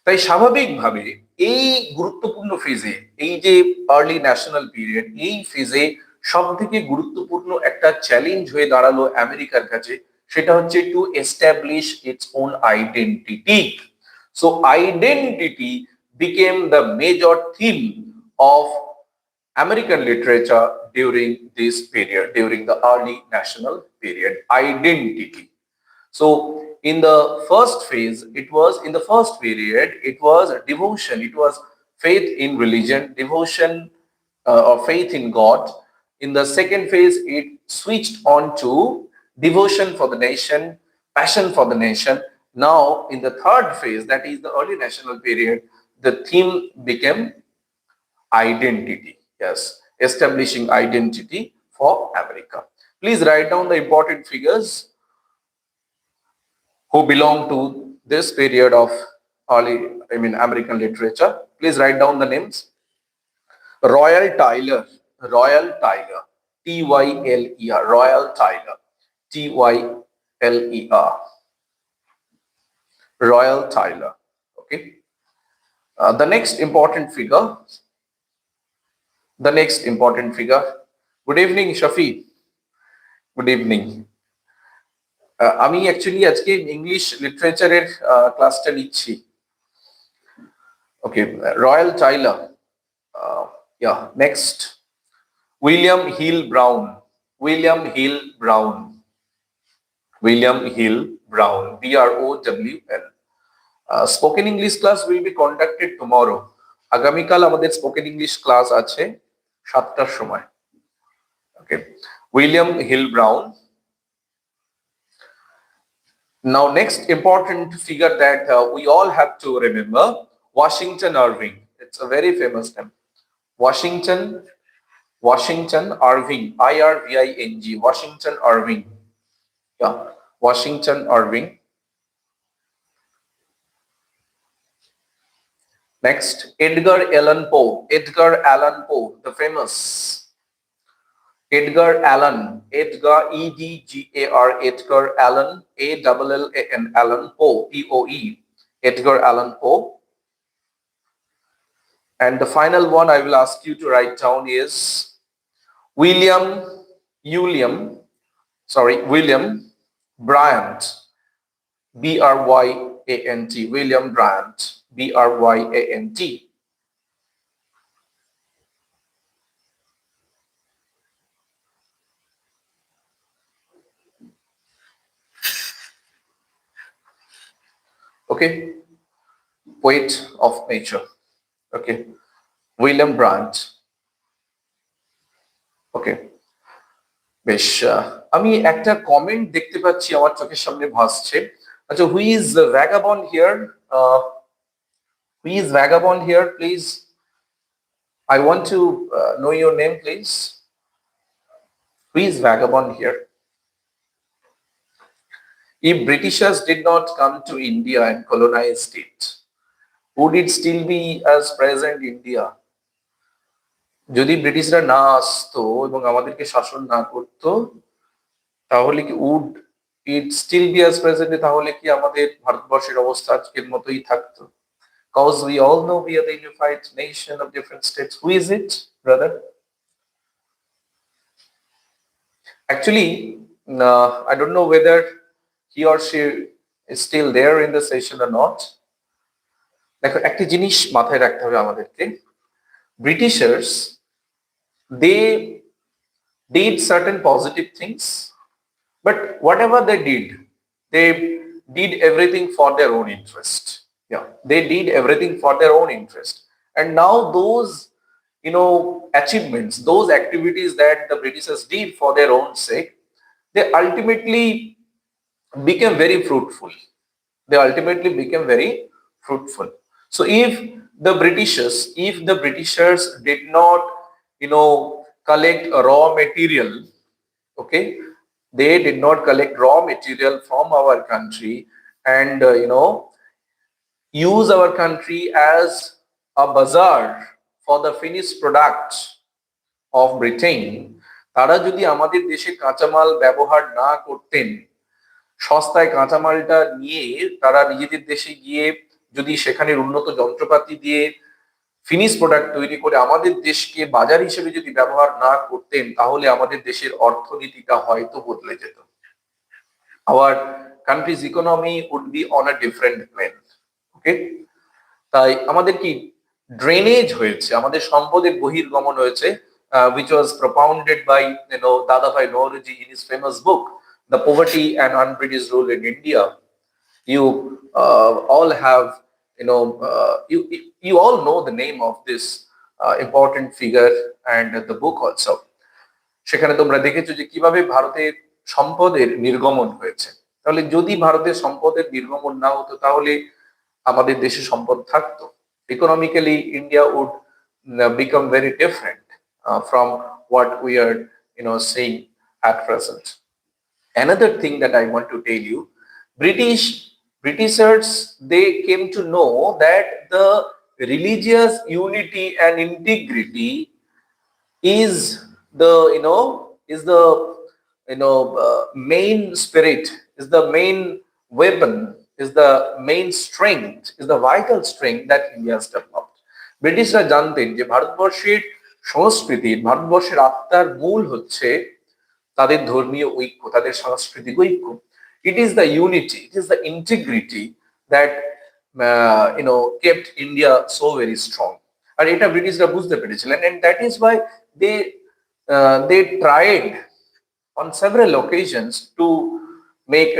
তাই স্বাভাবিকভাবে এই গুরুত্বপূর্ণ ফেজে, এই যে আর্লি ন্যাশনাল পিরিয়ড, এই ফেজে সব থেকে গুরুত্বপূর্ণ একটা চ্যালেঞ্জ হয়ে দাঁড়ালো আমেরিকার কাছে, সেটা হচ্ছে to establish its own identity. So identity became the major theme of American literature during this period, during the early national period. Identity. So in the first phase, in the first period, it was devotion, it was faith in religion, devotion or faith in God. In the second phase, it switched on to devotion for the nation, passion for the nation. Now in the third phase, that is the early national period, the theme became identity. Yes, establishing identity for America. Please write down the important figures who belong to this period of American literature. Please write down the names. Royal Tyler, Tyler, Royal Tyler, Tyler, Royal Tyler. Okay. The next important figure. Good evening, Shafi. Good evening. আমি actually আজকে English লিটারেচারের ক্লাসটা নিচ্ছি। Okay, Royall Tyler, next William Hill Brown, BROWN। Spoken English class will be conducted tomorrow. আগামীকাল আমাদের spoken English class আছে 7টার সময়। Okay, William Hill Brown. Now, next important figure that we all have to remember, Washington Irving. It's a very famous name. Washington Irving, IRVING, Washington Irving. Yeah, Washington Irving. Next, Edgar Allan Poe, the famous Edgar Allan, EDGAR, Edgar Allan, ALLAN, Allan Poe, POE, Edgar Allan Poe. And the final one I will ask you to write down is William Bryant, BRYANT, William Bryant, BRYANT. Okay, poet of nature. Okay, William Bryant. Okay, বেশ, আমি একটা comment দেখতে পাচ্ছি আমার চোখের সামনে ভাসছে। আচ্ছা, who is vagabond here? Please, I want to know your name, please. Who is vagabond here? If Britishers did not come to India and colonize it, would it still be as present India? যদি ব্রিটিশরা না আসতো এবং আমাদেরকে শাসন না করতো, তাহলে কি would it still be as present? তাহলে কি আমাদের ভারতবর্ষের অবস্থা আজকের মতোই থাকতো? Because we all know we are the unified nation of different states. Who is it, brother? Actually, I don't know whether he or she is still there in the session or not. দেখো, একটা জিনিস মাথায় রাখতে হবে আমাদেরকে। Britishers, they did certain positive things, but whatever they did everything for their own interest. Yeah, they did everything for their own interest. And now those, achievements, those activities that the Britishers did for their own sake, they ultimately became very fruitful. So if the Britishers did not, collect a raw material Okay, they did not collect raw material from our country and use our country as a bazaar for the finished products of Britain. তারা যদি আমাদের দেশে কাঁচামাল ব্যবহার না করতেন, সস্তায় কাঁচামালটা নিয়ে তারা নিজেদের দেশে গিয়ে যদি সেখানে উন্নত যন্ত্রপাতি দিয়ে ফিনিশ প্রোডাক্ট তৈরি করে আমাদের দেশকে বাজার হিসেবে যদি ব্যবহার না করতেন, তাহলে আমাদের দেশের অর্থনীতিটা হয়তো বদলে যেত। Our country's economy would be on a different plane. Okay, তাই আমাদের কি ড্রেনেজ হয়েছে, আমাদের সম্পদের বহির্গমন হয়েছে, which was propounded by Dadabhai Naoroji in his famous book The Poverty and Unbritish Rule in India. You all have you all know the name of this important figure and the book also. সেখানে তোমরা দেখেছো যে কিভাবে ভারতের সম্পদের নির্গমন হয়েছে। তাহলে যদি ভারতের সম্পদের নির্গমন না হতো, তাহলে আমাদের দেশে সম্পদ থাকতো। Economically, India would become very different from what we are seeing at present. Another thing that I want to tell you, Britishers, they came to know that the religious unity and integrity is the main spirit, is the main weapon, is the main strength, is the vital strength that India has developed. ব্রিটিশরা জানতেন যে ভারতবর্ষের সংস্কৃতি, ভারতবর্ষের আত্মার মূল হচ্ছে তাদের ধর্মীয় ঐক্য, তাদের সাংস্কৃতিক ঐক্য। It is the unity, it is the integrity that kept India so very strong. আর এটা ব্রিটিশরা বুঝতে পেরেছিলেন, and that is why they tried on several occasions to make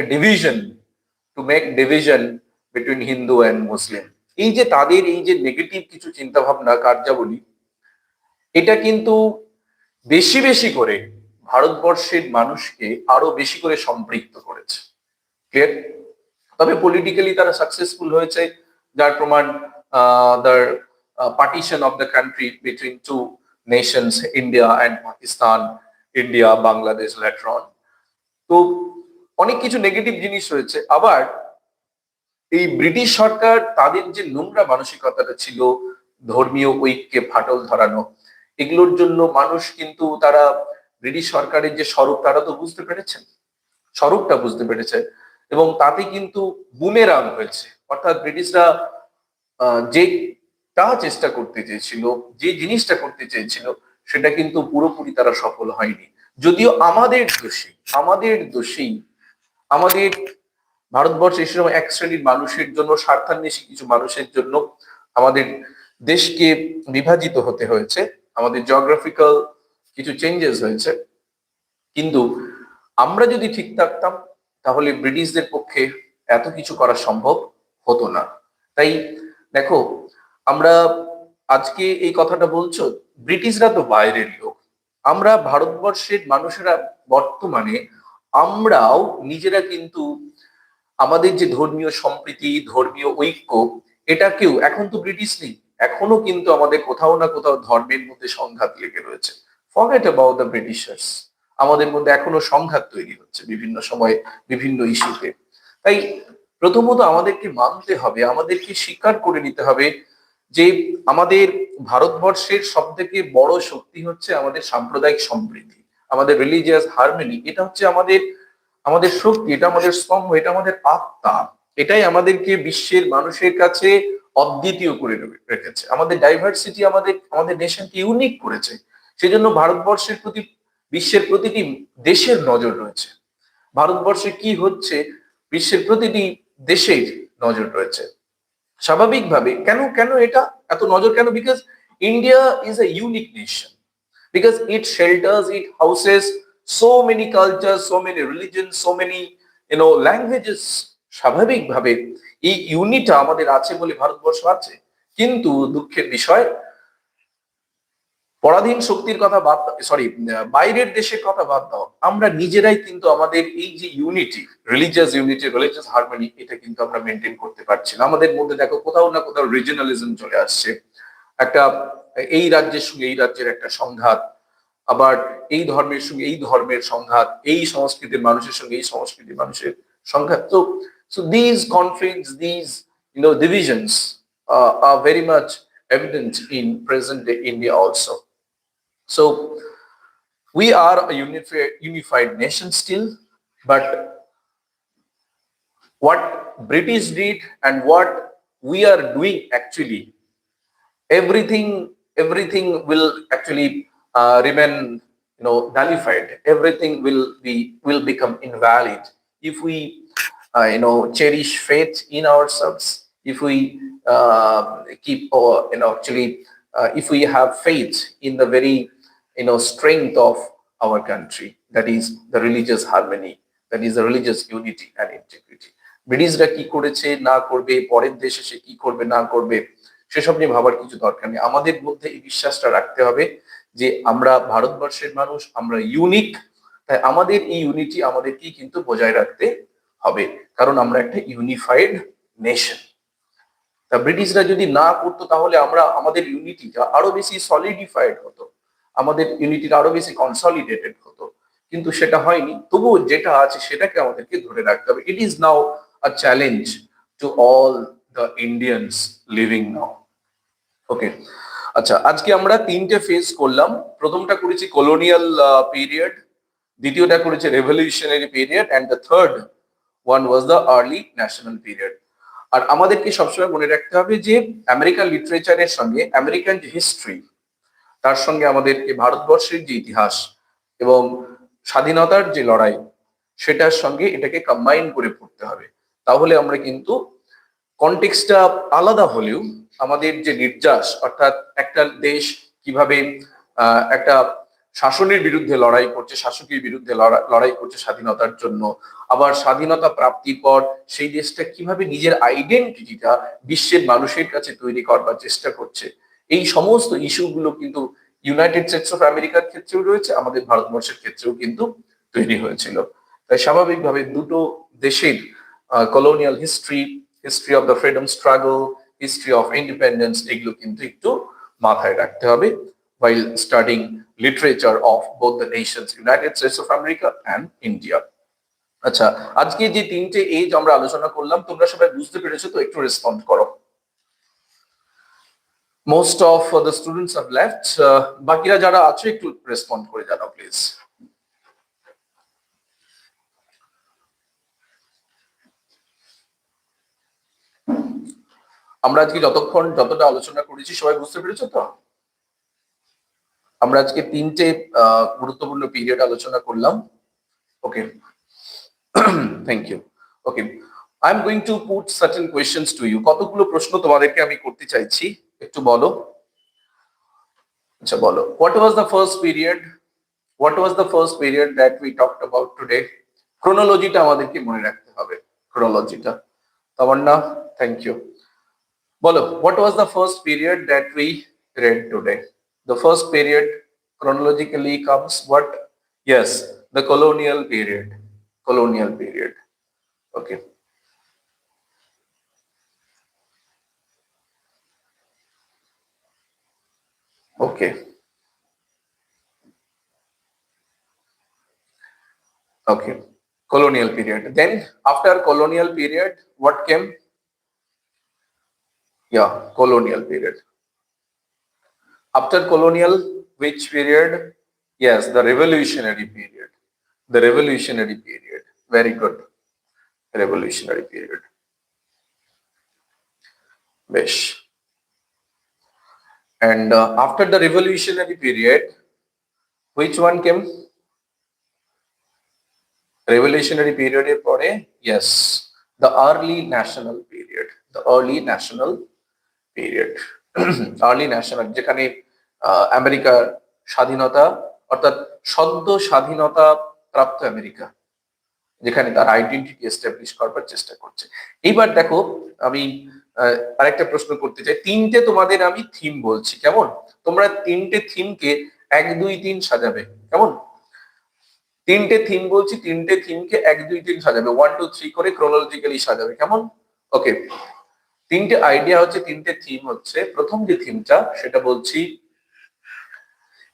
division between Hindu and Muslim. এই যে তাদের এই যে নেগেটিভ কিছু চিন্তা ভাবনা, কার্যাবলী, এটা কিন্তু বেশি বেশি করে ভারতবর্ষের মানুষকে আরো বেশি করে সম্পৃক্ত করেছে। ক্লিয়ার? তবে পলিটিক্যালি তারা সাকসেসফুল হয়েছে, যার প্রমাণ the partition of the country between two nations, India and Pakistan, India, Bangladesh later on. তো অনেক কিছু নেগেটিভ জিনিস রয়েছে। আবার এই ব্রিটিশ সরকার, তাদের যে নোংরা মানসিকতাটা ছিল, ধর্মীয় ঐক্যে ফাটল ধরানো, এগুলোর জন্য মানুষ কিন্তু তারা ব্রিটিশ সরকারের যে স্বরূপ, তারা তো বুঝতে পেরেছেন, স্বরূপটা বুঝতে পেরেছে, এবং তাতে কিন্তু বুমেরাং হয়েছে। অর্থাৎ ব্রিটিশরা যেটা চেষ্টা করতে চেয়েছিল, যে জিনিসটা করতে চেয়েছিল, সেটা কিন্তু পুরোপুরি তারা সফল হয়নি। যদিও আমাদের দোষেই আমাদের ভারতবর্ষে এই সময় এক শ্রেণীর মানুষের জন্য, স্বার্থান্বেষী কিছু মানুষের জন্য আমাদের দেশকে বিভাজিত হতে হয়েছে, আমাদের জিওগ্রাফিক্যাল কিছু চেঞ্জেস হয়েছে, কিন্তু আমরা যদি ঠিক থাকতাম, তাহলে ব্রিটিশদের পক্ষে এত কিছু করা সম্ভব হতো না। তাই দেখো, আমরা আজকে এই কথাটা বলছো, ব্রিটিশরা তো বাইরের লোক, আমরা ভারতবর্ষের মানুষেরা বর্তমানে আমরাও নিজেরা কিন্তু আমাদের যে ধর্মীয় সম্প্রীতি, ধর্মীয় ঐক্য, এটাকেও, এখন তো ব্রিটিশ নেই, এখনো কিন্তু আমাদের কোথাও না কোথাও ধর্মের মধ্যে সংঘাত লেগে রয়েছে। ফরগেট অ্যাবাউট দ্য ব্রিটিশার্স, আমাদের মধ্যে এখনো সংঘাত তৈরি হচ্ছে বিভিন্ন সময়ে, বিভিন্ন ইস্যুতে। তাই প্রথমত আমাদেরকে মানতে হবে, আমাদেরকে স্বীকার করে নিতে হবে যে আমাদের ভারতবর্ষের সব থেকে বড় শক্তি হচ্ছে আমাদের সাম্প্রদায়িক সম্প্রীতি, আমাদের রিলিজিয়াস হারমোনি। এটা হচ্ছে আমাদের শক্তি, এটা আমাদের স্তম্ভ, এটা আমাদের আত্মা, এটাই আমাদেরকে বিশ্বের মানুষের কাছে অদ্বিতীয় করে রেখেছে। আমাদের ডাইভার্সিটি আমাদের নেশনকে ইউনিক করেছে। সেজন্য ভারতবর্ষের প্রতি বিশ্বের প্রতিটি দেশের নজর রয়েছে। ভারতবর্ষে কি হচ্ছে, বিশ্বের প্রতিটি দেশের নজর রয়েছে। স্বাভাবিকভাবে কেন এটা এত নজর কেন? Because India is a unique nation, because it shelters, it houses so many cultures, so many religions, so many languages. স্বাভাবিকভাবে এই ইউনিটটা আমাদের আছে বলে ভারতবর্ষ আছে। কিন্তু দুঃখের বিষয়, পরাধীন শক্তির কথা বাদ দাও, বাইরের দেশের কথা বাদ দাও, আমরা নিজেরাই কিন্তু আমাদের এই যে ইউনিটি, রিলিজিয়াস হারমোনি, এটা কিন্তু আমরা মেনটেন করতে পারছি না। আমাদের মধ্যে দেখো কোথাও না কোথাও রিজিওনালিজম চলে আসছে, একটা এই রাজ্যের সঙ্গে এই রাজ্যের একটা সংঘাত, আবার এই ধর্মের সঙ্গে এই ধর্মের সংঘাত, এই সংস্কৃতির মানুষের সঙ্গে এই সংস্কৃতির মানুষের সংঘাত। So these conflicts, these divisions are very much evident in present day India also. So we are a unified nation still, but what British did and what we are doing actually, everything will actually remain nullified. Everything will become invalid if we cherish faith in ourselves, if we keep actually if we have faith in the very strength of our country, that is the religious harmony, that is the religious unity and integrity. ব্রিটিশরা কি করেছে না করবে, পরের দেশে সে কি করবে না করবে, সেসব নিয়ে ভাবার কিছু দরকার নেই। আমাদের মধ্যে এই বিশ্বাসটা রাখতে হবে যে আমরা ভারতবর্ষের মানুষ, আমরা ইউনিক, তাই আমাদের এই ইউনিটি আমাদেরকেই কিন্তু বজায় রাখতে হবে, কারণ আমরা একটা ইউনিফাইড নেশন। তা ব্রিটিশরা যদি না করতো তাহলে আমাদের ইউনিটিটা আরো বেশি সলিডিফাইড হতো, আমাদের ইউনিটিটা আরো বেশি কনসলিডেটেড হতো, কিন্তু সেটা হয়নি। তবুও যেটা আছে সেটাকে আমাদেরকে ধরে রাখতে হবে। It is now a challenge to all the Indians living now. Okay, আচ্ছা, আজকে আমরা তিনটে ফেজ করলাম। প্রথমটা করেছি কলোনিয়াল পিরিয়ড, দ্বিতীয়টা করেছে revolutionary period, and the third one was the early national period. আর আমাদেরকে সবসময় মনে রাখতে হবে যে আমেরিকান লিটারেচারের সঙ্গে আমেরিকান যে হিস্ট্রি, তার সঙ্গে আমাদেরকে ভারতবর্ষের যে ইতিহাস এবং স্বাধীনতার যে লড়াই, সেটার সঙ্গে এটাকে কম্বাইন করে পড়তে হবে। তাহলে আমরা কিন্তু কনটেক্সটটা আলাদা হলেও আমাদের যে নির্যাস, অর্থাৎ একটা দেশ কিভাবে একটা শাসনের বিরুদ্ধে লড়াই করছে, শাসকের বিরুদ্ধে লড়াই করছে স্বাধীনতার জন্য, আবার স্বাধীনতা প্রাপ্তির পর সেই দেশটা কিভাবে নিজের আইডেন্টিটিটা বিশ্বের মানুষের কাছে তৈরি করবার চেষ্টা করছে, এই সমস্ত ইস্যুগুলো কিন্তু ইউনাইটেড স্টেটস অফ আমেরিকার ক্ষেত্রেও রয়েছে, আমাদের ভারতবর্ষের ক্ষেত্রেও কিন্তু তৈরি হয়েছিল। তাই স্বাভাবিকভাবে দুটো দেশের colonial history, history of the freedom struggle, history of independence, এগুলো কিন্তু একটু মাথায় রাখতে হবে while studying literature of both the nations, United States of America and India. আচ্ছা, আজকে যে তিনটে এজ আমরা আলোচনা করলাম, তোমরা সবাই বুঝতে পেরেছো তো? একটু রেসপন্ড করো। Most of the students have left, বাকিরা যারা আছে একটু রেসপন্ড করে জানাও প্লিজ। আমরা আজকে যতটা আলোচনা করেছি সবাই বুঝতে পেরেছো তো? আমরা আজকে তিনটে গুরুত্বপূর্ণ পিরিয়ড আলোচনা করলাম। Okay, thank you. Okay, I am going to put certain questions to you. কতগুলো প্রশ্ন তোমাদেরকে আমি করতে চাইছি, একটু বলো। আচ্ছা বলো, what was the first period, what was the first period that we talked about today? ক্রোনোলজিটা আমাদেরকে মনে রাখতে হবে, ক্রোনোলজিটা। Tamanna, thank you. বলো, what was the first period that we read today? The first period chronologically comes what? Yes, the colonial period. Colonial period. Okay. Okay. Okay. Colonial period. Then after colonial period, what came? Yeah, colonial period. After colonial, which period? Yes, the revolutionary period. The revolutionary period. Very good. Revolutionary period. Besh. And after the revolutionary period, which one came? Revolutionary period এর পরে, yes, the early national period. The early national period. Early national, যেখানে আমেরিকার স্বাধীনতা, অর্থাৎ সদ্য স্বাধীনতা প্রাপ্ত America, যেখানে তার আইডেন্টিটি এস্টাবলিশ করবার চেষ্টা করছে। এইবার দেখো, আমি আরেকটা প্রশ্ন করতে চাই। তিনটে তোমাদের আমি থিম বলছি, কেমন? তোমরা তিনটে থিমকে 1, 2, 3 সাজাবে, কেমন? তিনটে থিম বলছি, তিনটে থিমকে 1, 2, 3 সাজাবে, 1, 2, 3 করে ক্রোনোলজিক্যালি সাজাবে, কেমন? ওকে, তিনটে আইডিয়া হচ্ছে, তিনটে থিম হচ্ছে। প্রথম যে থিমটা সেটা বলছি,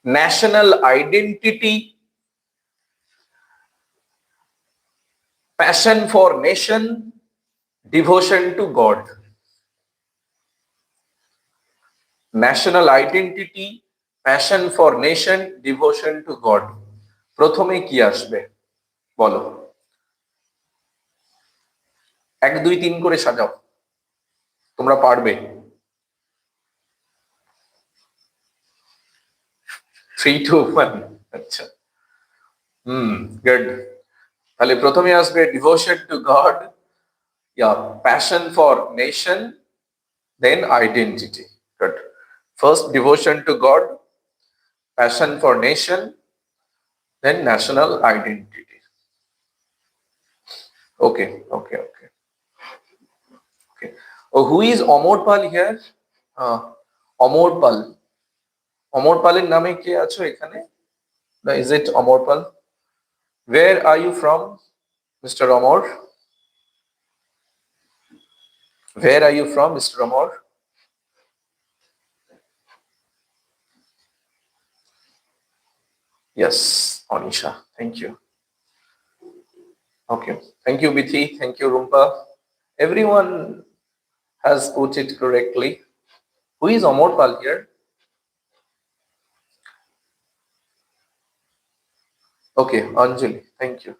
national identity, passion for nation, devotion to God. National identity, passion for nation, devotion to God. প্রথমে কি আসবে বলো? 1 2 3 করে সাজাও, তোমরা পারবে। 3 2 1, আচ্ছা, গুড। তাহলে প্রথমে আসবে devotion to God, passion for nation, then identity. Good. First devotion to God, passion for nation, then national identity. Okay. Oh, who is Amor Pal here? Amor Pal. Amor Paler name ke acho ekhane? Is it Amor Pal? Where are you from, Mr. Amor? Where are you from, Mr. Amor? Yes, Anisha. Thank you. Okay. Thank you, Bithi. Thank you, Rumpa. Everyone has put it correctly. Who is Amor Pal here? Okay, Anjali. Thank you.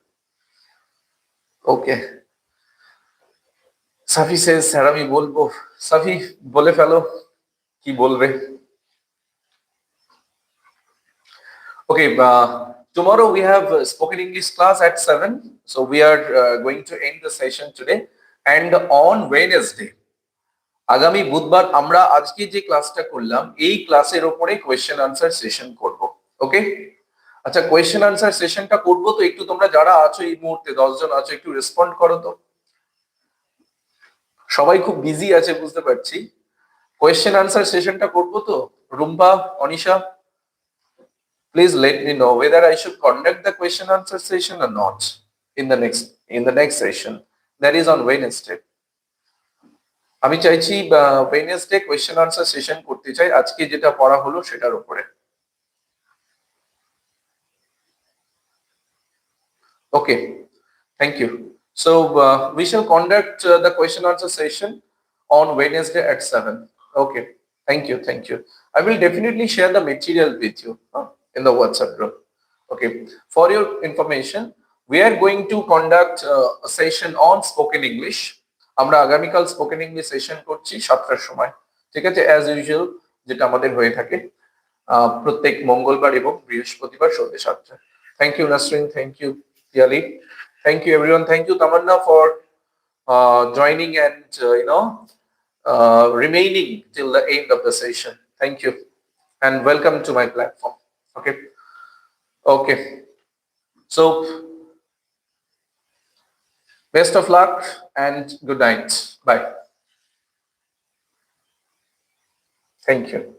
Okay. Safi says, "Sir, আমি বলবো." Safi, বলে ফেলো কি বলবে। Okay, tomorrow we have spoken English class at 7. So we are going to end the session today. And on Wednesday, আগামী বুধবার আমরা আজকে যে ক্লাসটা করলাম এই ক্লাসের উপরে কোয়েশ্চেন আনসার সেশন করব। ওকে, আচ্ছা, কোয়েশ্চেন আনসার সেশনটা করব, তো একটু তোমরা যারা আছো এই মুহূর্তে 10 জন আছো একটু রেসপন্ড করো তো। সবাই খুব বিজি আছে বুঝতে পারছি। কোয়েশ্চেন আনসার সেশনটা করব তো? Rumpa, Anisha, please let me know whether I should conduct the question answer session or not in the next session, that is on Wednesday. আমি চাইছি ওয়েডনেসডে কোয়েশ্চেন আনসার সেশন করতে চাই আজকে যেটা পড়া হলো সেটার উপরে। Okay, thank you. So we shall conduct the question answer session on Wednesday at 7. Okay, thank you. I will definitely share the material with you in the WhatsApp group. Okay, for your information, we are going to conduct a session on spoken English. আমরা আগামীকাল spoken English session করছি 7টার সময়, ঠিক আছে, as usual যেটা আমাদের হয়ে থাকে প্রত্যেক মঙ্গলবার এবং বৃহস্পতিবার সন্ধ্যে 7টায়। Thank you Nasrin, thank you Piyali, thank you everyone, thank you Tamanna for joining and remaining till the end of the session. Thank you and welcome to my platform. Okay, so best of luck and good night. Bye. Thank you.